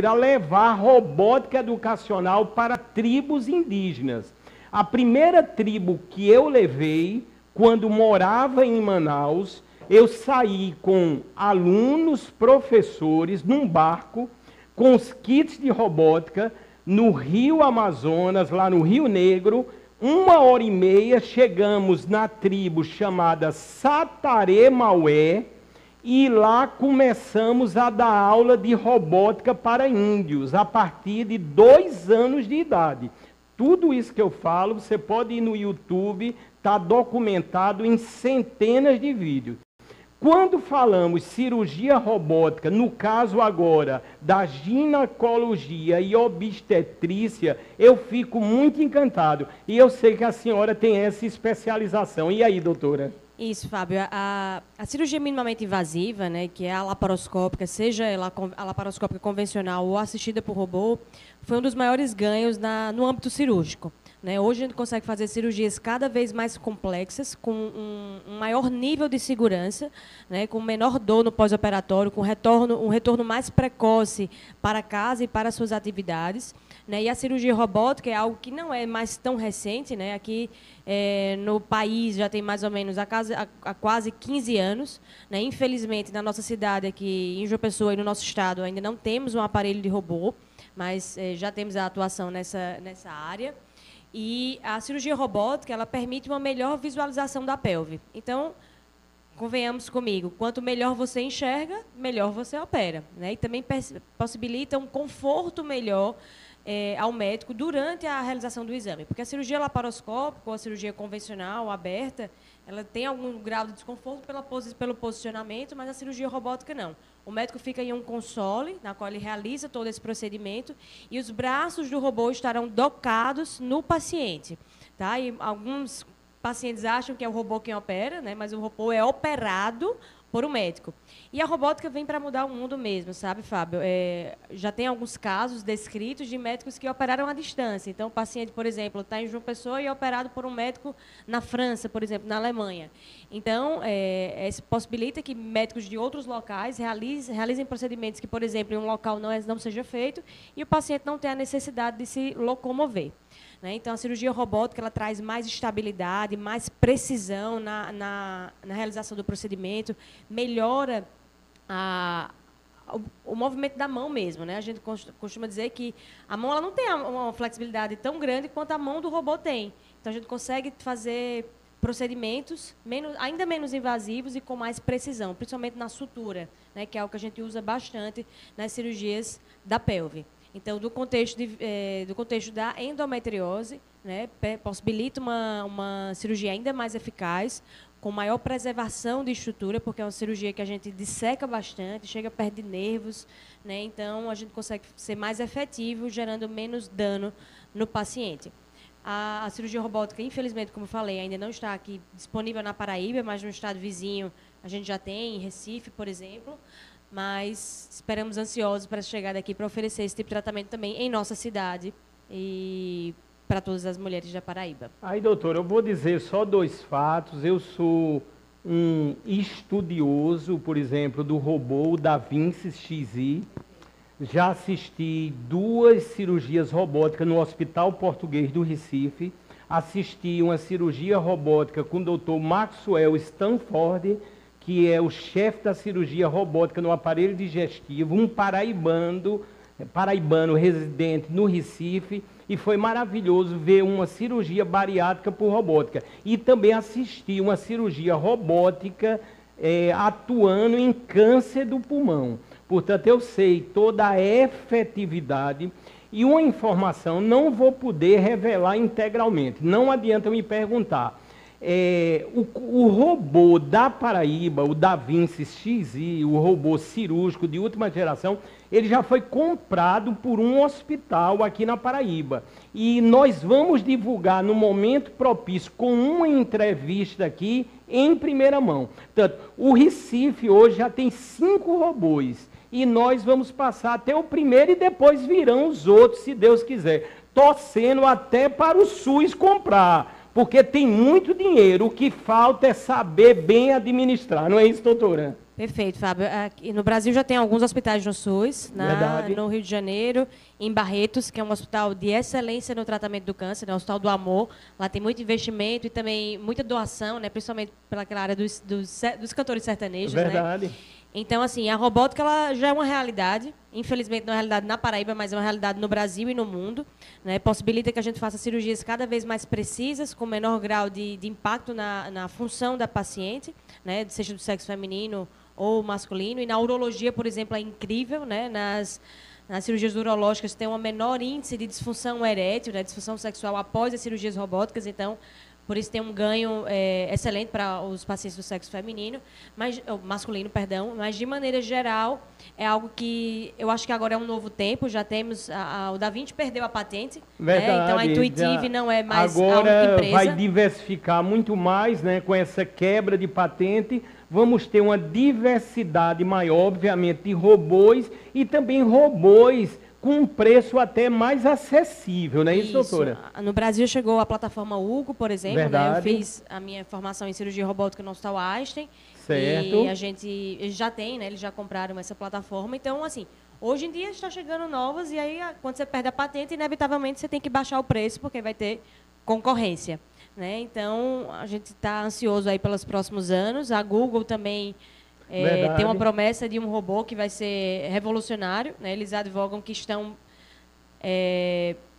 a levar robótica educacional para tribos indígenas. A primeira tribo que eu levei, quando morava em Manaus, eu saí com alunos, professores, num barco, com os kits de robótica, no Rio Amazonas, lá no Rio Negro. 1h30, chegamos na tribo chamada Sataré Maué, e lá começamos a dar aula de robótica para índios, a partir de 2 anos de idade. Tudo isso que eu falo, você pode ir no YouTube, está documentado em centenas de vídeos. Quando falamos cirurgia robótica, no caso agora da ginecologia e obstetrícia, eu fico muito encantado. E eu sei que a senhora tem essa especialização. E aí, doutora? Isso, Fábio. A cirurgia minimamente invasiva, né, que é a laparoscópica, seja ela a laparoscópica convencional ou assistida por robô, foi um dos maiores ganhos no âmbito cirúrgico. Né? Hoje a gente consegue fazer cirurgias cada vez mais complexas, com um maior nível de segurança, né? Com menor dor no pós-operatório, com um retorno mais precoce para casa e para suas atividades. Né? E a cirurgia robótica é algo que não é mais tão recente. Né? Aqui no país já tem mais ou menos há quase 15 anos. Né? Infelizmente, na nossa cidade aqui, em João Pessoa e no nosso estado, ainda não temos um aparelho de robô, mas já temos a atuação nessa área. E a cirurgia robótica, ela permite uma melhor visualização da pelve. Então, convenhamos comigo, quanto melhor você enxerga, melhor você opera. Né? E também possibilita um conforto melhor ao médico durante a realização do exame. Porque a cirurgia laparoscópica ou a cirurgia convencional, aberta, ela tem algum grau de desconforto pelo posicionamento, mas a cirurgia robótica não. O médico fica em um console, na qual ele realiza todo esse procedimento, e os braços do robô estarão docados no paciente. Tá? E alguns pacientes acham que é o robô quem opera, né? Mas o robô é operado por um médico. E a robótica vem para mudar o mundo mesmo, sabe, Fábio? Já tem alguns casos descritos de médicos que operaram à distância. Então, o paciente, por exemplo, está em João Pessoa e é operado por um médico na França, por exemplo, na Alemanha. Então, isso possibilita que médicos de outros locais realizem procedimentos que, por exemplo, em um local não seja feito e o paciente não tenha a necessidade de se locomover. Né? Então, a cirurgia robótica ela traz mais estabilidade, mais precisão na realização do procedimento, melhora o movimento da mão mesmo. Né? A gente costuma dizer que a mão ela não tem uma flexibilidade tão grande quanto a mão do robô tem. Então, a gente consegue fazer procedimentos ainda menos invasivos e com mais precisão, principalmente na sutura, né? Que é algo que a gente usa bastante nas cirurgias da pelve. Então, do contexto da endometriose, né, possibilita uma cirurgia ainda mais eficaz, com maior preservação de estrutura, porque é uma cirurgia que a gente disseca bastante, chega perto de nervos, né, então a gente consegue ser mais efetivo, gerando menos dano no paciente. A cirurgia robótica, infelizmente, como eu falei, ainda não está aqui disponível na Paraíba, mas no estado vizinho A gente já tem em Recife, por exemplo, mas esperamos ansiosos para chegar daqui para oferecer esse tipo de tratamento também em nossa cidade e para todas as mulheres da Paraíba. Aí, doutora, eu vou dizer só 2 fatos. Eu sou um estudioso, por exemplo, do robô Da Vinci Xi. Já assisti 2 cirurgias robóticas no Hospital Português do Recife. Assisti uma cirurgia robótica com o doutor Maxwell Stanford, que é o chefe da cirurgia robótica no aparelho digestivo, um paraibano residente no Recife, e foi maravilhoso ver uma cirurgia bariátrica por robótica. E também assisti uma cirurgia robótica atuando em câncer do pulmão. Portanto, eu sei toda a efetividade. E uma informação não vou poder revelar integralmente. Não adianta me perguntar. O robô da Paraíba, o Da Vinci Xi, o robô cirúrgico de última geração, ele já foi comprado por um hospital aqui na Paraíba. E nós vamos divulgar no momento propício, com uma entrevista aqui, em primeira mão. Portanto, o Recife hoje já tem 5 robôs. E nós vamos passar até o primeiro e depois virão os outros, se Deus quiser. Torcendo até para o SUS comprar, porque tem muito dinheiro. O que falta é saber bem administrar. Não é isso, doutora? Perfeito, Fábio. Aqui no Brasil já tem alguns hospitais no SUS, no Rio de Janeiro, em Barretos, que é um hospital de excelência no tratamento do câncer, né, o Hospital do Amor. Lá tem muito investimento e também muita doação, né, principalmente pelaquela área dos cantores sertanejos. Verdade. Né? Então, assim, a robótica ela já é uma realidade, infelizmente não é uma realidade na Paraíba, mas é uma realidade no Brasil e no mundo, né? Possibilita que a gente faça cirurgias cada vez mais precisas, com menor grau de impacto na função da paciente, né? Seja do sexo feminino ou masculino. E na urologia, por exemplo, é incrível, né? Nas cirurgias urológicas tem um menor índice de disfunção erétil, né? Disfunção sexual após as cirurgias robóticas, então... Por isso tem um ganho excelente para os pacientes do sexo feminino, masculino, perdão. Mas, de maneira geral, é algo que eu acho que agora é um novo tempo. Já temos... o Da Vinci perdeu a patente. Verdade, né? Então, a Intuitive não é mais a agora empresa. Vai diversificar muito mais, né, com essa quebra de patente. Vamos ter uma diversidade maior, obviamente, de robôs e também robôs com um preço até mais acessível, não é isso, doutora? No Brasil chegou a plataforma Hugo, por exemplo. Verdade. Né? Eu fiz a minha formação em cirurgia robótica no Hospital Einstein. Certo. E a gente já tem, né? Eles já compraram essa plataforma. Então, assim, hoje em dia está chegando novas e aí, quando você perde a patente, inevitavelmente você tem que baixar o preço, porque vai ter concorrência. Né? Então, a gente está ansioso aí pelos próximos anos. A Google também... tem uma promessa de um robô que vai ser revolucionário. Né? Eles advogam que estão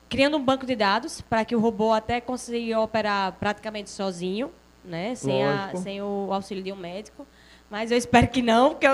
criando um banco de dados para que o robô até consiga operar praticamente sozinho, né? Sem o auxílio de um médico. Mas eu espero que não, porque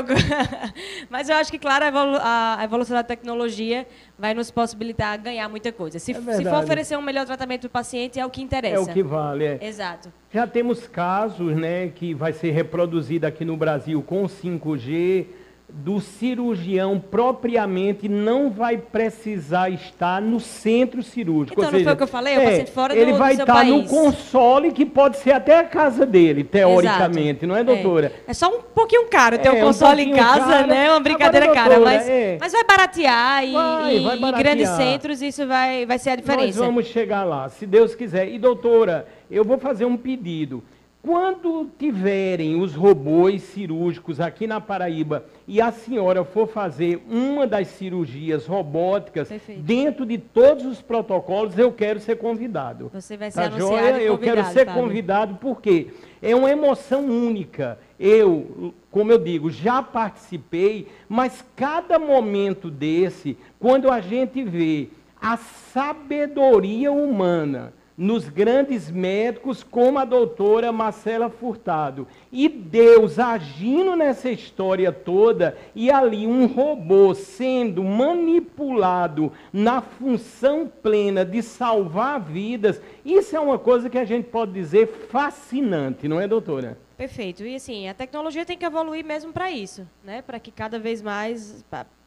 mas eu acho que, claro, a evolução da tecnologia vai nos possibilitar ganhar muita coisa. Se for oferecer um melhor tratamento para o paciente, é o que interessa. É o que vale. Exato. Já temos casos, né, que vai ser reproduzido aqui no Brasil com 5G, do cirurgião propriamente não vai precisar estar no centro cirúrgico. Então, não foi o que eu falei? O paciente fora do seu país. Ele vai estar no console, que pode ser até a casa dele, teoricamente, não é, doutora? É só um pouquinho caro ter um console em casa, caro, né? Uma brincadeira agora, doutora, cara, mas vai baratear e grandes centros isso vai ser a diferença. Nós vamos chegar lá, se Deus quiser. E, doutora, eu vou fazer um pedido. Quando tiverem os robôs cirúrgicos aqui na Paraíba e a senhora for fazer uma das cirurgias robóticas, dentro de todos os protocolos, eu quero ser convidado. Você vai ser anunciado eu quero ser convidado porque é uma emoção única. Eu, como eu digo, já participei, mas cada momento desse, quando a gente vê a sabedoria humana nos grandes médicos como a doutora Marcela Furtado, e Deus agindo nessa história toda, e ali um robô sendo manipulado na função plena de salvar vidas, isso é uma coisa que a gente pode dizer fascinante, não é, doutora? Perfeito. E assim, a tecnologia tem que evoluir mesmo para isso, né? Para que cada vez mais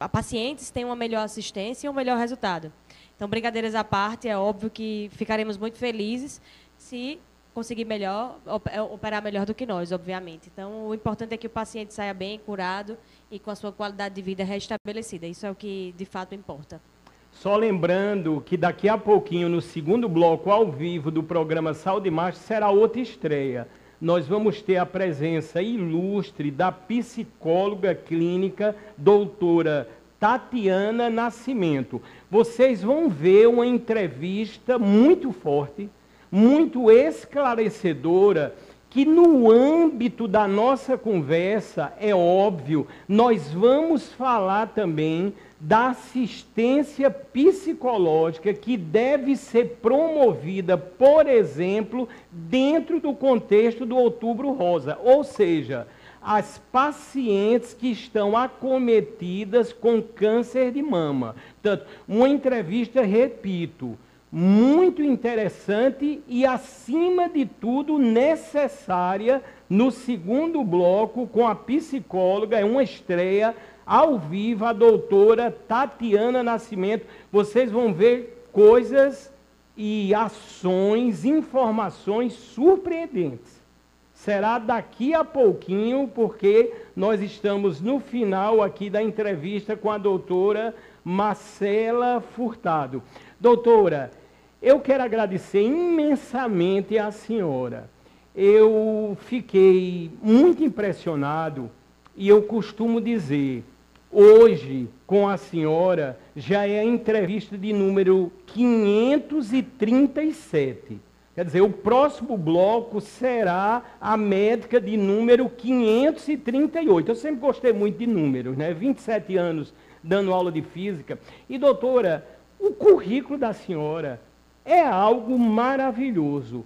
pacientes tenham uma melhor assistência e um melhor resultado. Então, brincadeiras à parte, é óbvio que ficaremos muito felizes se conseguir melhor, operar melhor do que nós, obviamente. Então, o importante é que o paciente saia bem, curado e com a sua qualidade de vida restabelecida. Isso é o que, de fato, importa. Só lembrando que daqui a pouquinho, no segundo bloco ao vivo do programa Saúde e Master, será outra estreia. Nós vamos ter a presença ilustre da psicóloga clínica, doutora Tatiana Nascimento. Vocês vão ver uma entrevista muito forte, muito esclarecedora, que no âmbito da nossa conversa, é óbvio, nós vamos falar também da assistência psicológica que deve ser promovida, por exemplo, dentro do contexto do Outubro Rosa, ou seja, as pacientes que estão acometidas com câncer de mama. Portanto, uma entrevista, repito, muito interessante e, acima de tudo, necessária no segundo bloco com a psicóloga, é uma estreia ao vivo, a doutora Tatiana Nascimento. Vocês vão ver coisas e ações, informações surpreendentes. Será daqui a pouquinho, porque nós estamos no final aqui da entrevista com a doutora Marcela Furtado. Doutora, eu quero agradecer imensamente à senhora. Eu fiquei muito impressionado e eu costumo dizer, hoje, com a senhora, já é a entrevista de número 537. Quer dizer, o próximo bloco será a médica de número 538. Eu sempre gostei muito de números, né? 27 anos dando aula de física. E, doutora, o currículo da senhora é algo maravilhoso.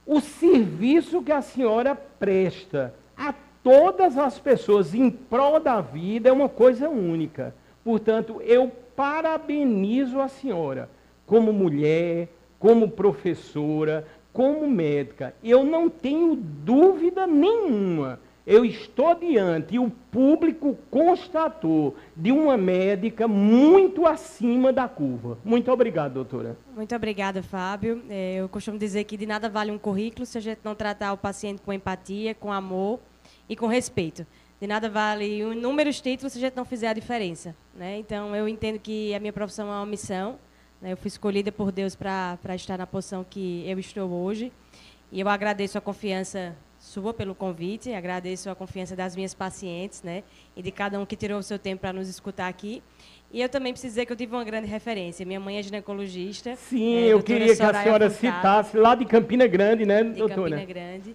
O serviço que a senhora presta a todas as pessoas em prol da vida é uma coisa única. Portanto, eu parabenizo a senhora como mulher, como professora, como médica. Eu não tenho dúvida nenhuma. Eu estou diante, e o público constatou, de uma médica muito acima da curva. Muito obrigado, doutora. Muito obrigada, Fábio. Eu costumo dizer que de nada vale um currículo se a gente não tratar o paciente com empatia, com amor e com respeito. De nada vale inúmeros títulos se a gente não fizer a diferença, né? Então, eu entendo que a minha profissão é uma missão, né? Eu fui escolhida por Deus para estar na posição que eu estou hoje. E eu agradeço a confiança sua pelo convite, agradeço a confiança das minhas pacientes, né? E de cada um que tirou o seu tempo para nos escutar aqui. E eu também preciso dizer que eu tive uma grande referência. Minha mãe é ginecologista. Sim, eu queria que a senhora citasse, lá de Campina Grande, né, doutora? De Campina Grande.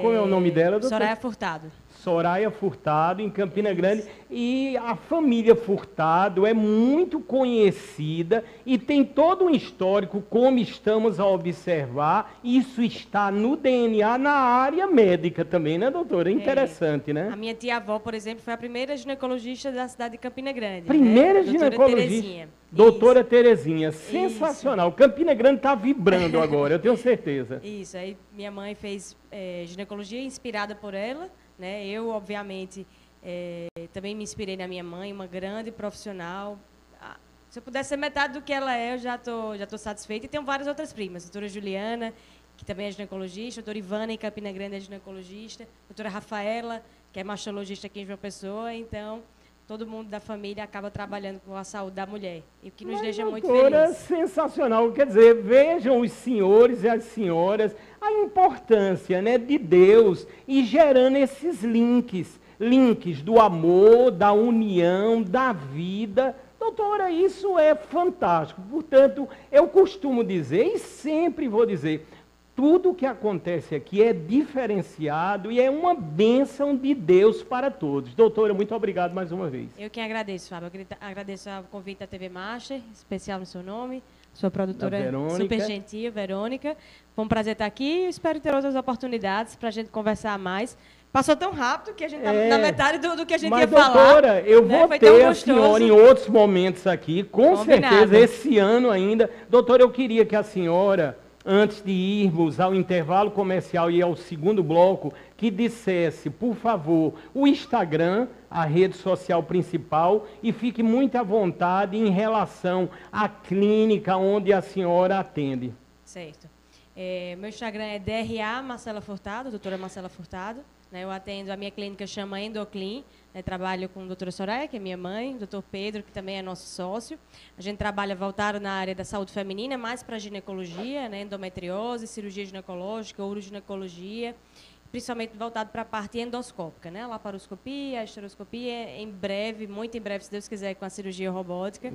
Qual é o nome dela, doutora? Soraya Furtado. Soraya Furtado, em Campina Grande. E a família Furtado é muito conhecida e tem todo um histórico, como estamos a observar. Isso está no DNA, na área médica também, né, doutora? Interessante, né? A minha tia-avó, por exemplo, foi a primeira ginecologista da cidade de Campina Grande. Primeira né? ginecologista. Terezinha. Doutora Terezinha, sensacional. Isso. Campina Grande está vibrando agora, eu tenho certeza. Isso, aí minha mãe fez ginecologia inspirada por ela, né? Eu, obviamente, também me inspirei na minha mãe, uma grande profissional. Se eu pudesse ser metade do que ela é, eu já tô satisfeita. E tenho várias outras primas, doutora Juliana, que também é ginecologista, doutora Ivana, em Campina Grande, é ginecologista, doutora Rafaela, que é mastologista aqui em João Pessoa, então todo mundo da família acaba trabalhando com a saúde da mulher, e o que nos deixa muito felizes. Sensacional, quer dizer, vejam os senhores e as senhoras a importância, né, de Deus e gerando esses links do amor, da união, da vida. Doutora, isso é fantástico. Portanto, eu costumo dizer, e sempre vou dizer, tudo o que acontece aqui é diferenciado e é uma bênção de Deus para todos. Doutora, muito obrigado mais uma vez. Eu que agradeço, Fábio. Eu agradeço o convite da TV Master, especial no seu nome, sua produtora super gentil, Verônica. Foi um prazer estar aqui e espero ter outras oportunidades para a gente conversar mais. Passou tão rápido que a gente está na metade do que a gente ia falar. Mas, doutora, eu vou ter a senhora em outros momentos aqui, com certeza, esse ano ainda. Doutora, eu queria que a senhora, antes de irmos ao intervalo comercial e ao segundo bloco, que dissesse, por favor, o Instagram, a rede social principal, e fique muito à vontade em relação à clínica onde a senhora atende. Certo. Meu Instagram é DRA Marcela Furtado, doutora Marcela Furtado. Né? Eu atendo, a minha clínica chama Endoclin, né? Trabalho com a doutora Soraya, que é minha mãe, o doutor Pedro, que também é nosso sócio. A gente trabalha voltado na área da saúde feminina, mais para ginecologia, né? Endometriose, cirurgia ginecológica, uroginecologia, principalmente voltado para a parte endoscópica, né? A laparoscopia, a esteroscopia, em breve, muito em breve, se Deus quiser, com a cirurgia robótica.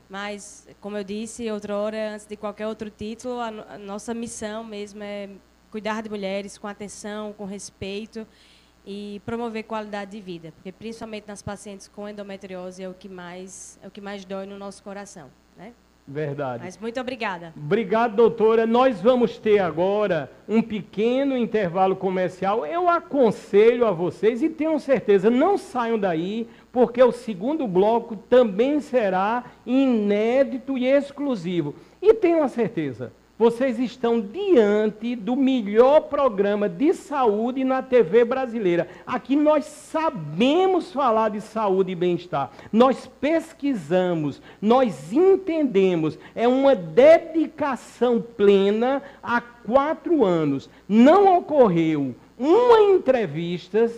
Mas, como eu disse outra hora, antes de qualquer outro título, a nossa missão mesmo é cuidar de mulheres com atenção, com respeito e promover qualidade de vida, porque principalmente nas pacientes com endometriose é o que mais dói no nosso coração, né? Verdade. Mas muito obrigada. Obrigado, doutora. Nós vamos ter agora um pequeno intervalo comercial. Eu aconselho a vocês, e tenham certeza, não saiam daí, porque o segundo bloco também será inédito e exclusivo. E tenham a certeza, vocês estão diante do melhor programa de saúde na TV brasileira. Aqui nós sabemos falar de saúde e bem-estar. Nós pesquisamos, nós entendemos. É uma dedicação plena há 4 anos. Não ocorreu uma entrevista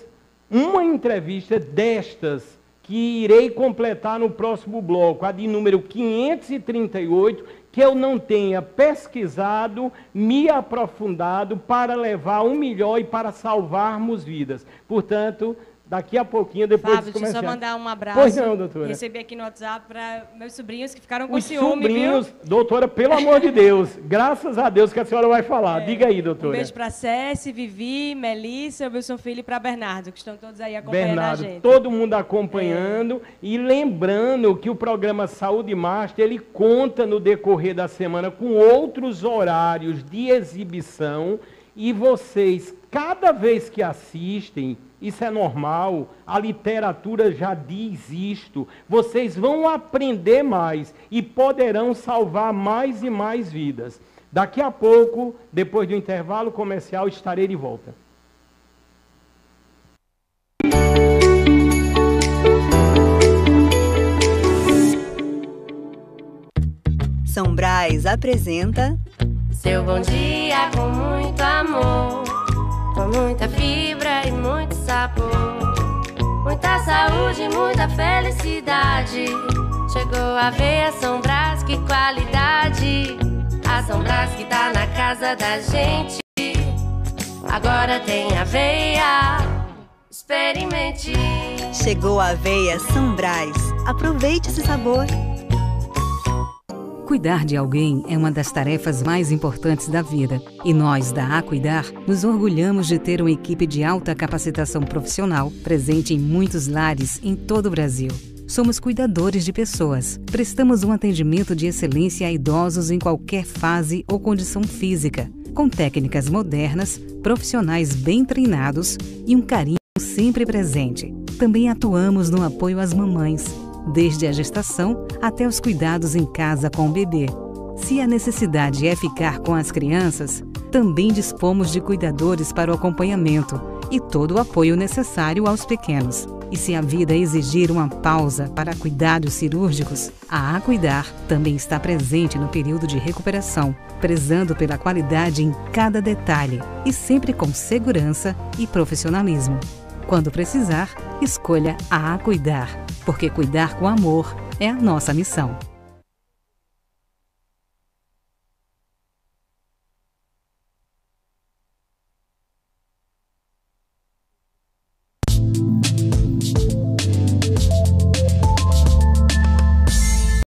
destas que irei completar no próximo bloco, a de número 538, que eu não tenha pesquisado, me aprofundado para levar o melhor e para salvarmos vidas. Portanto, daqui a pouquinho, depois Fábio, deixa eu só mandar um abraço. Pois não, doutora. Recebi aqui no WhatsApp para meus sobrinhos que ficaram com Os ciúme, sobrinhos, viu? doutora, pelo amor de Deus, graças a Deus que a senhora vai falar. Diga aí, doutora. Um beijo para Céci, Vivi, Melissa, Wilson Filho e para Bernardo, que estão todos aí acompanhando a gente. Todo mundo acompanhando e lembrando que o programa Saúde Master, ele conta no decorrer da semana com outros horários de exibição e vocês, cada vez que assistem, isso é normal, a literatura já diz isto, vocês vão aprender mais e poderão salvar mais e mais vidas. Daqui a pouco, depois do intervalo comercial, estarei de volta. São Brás apresenta Seu bom dia com muito amor, com muita fibra e muito sabor, muita saúde, muita felicidade. Chegou a aveia São Brás, que qualidade. A São Brás que tá na casa da gente. Agora tem aveia, experimente. Chegou a aveia São Brás. Aproveite esse sabor. Cuidar de alguém é uma das tarefas mais importantes da vida. E nós, da Acuidar, nos orgulhamos de ter uma equipe de alta capacitação profissional presente em muitos lares em todo o Brasil. Somos cuidadores de pessoas. Prestamos um atendimento de excelência a idosos em qualquer fase ou condição física, com técnicas modernas, profissionais bem treinados e um carinho sempre presente. Também atuamos no apoio às mamães, desde a gestação até os cuidados em casa com o bebê. Se a necessidade é ficar com as crianças, também dispomos de cuidadores para o acompanhamento e todo o apoio necessário aos pequenos. E se a vida exigir uma pausa para cuidados cirúrgicos, a Acuidar também está presente no período de recuperação, prezando pela qualidade em cada detalhe e sempre com segurança e profissionalismo. Quando precisar, escolha a Acuidar, porque cuidar com amor é a nossa missão.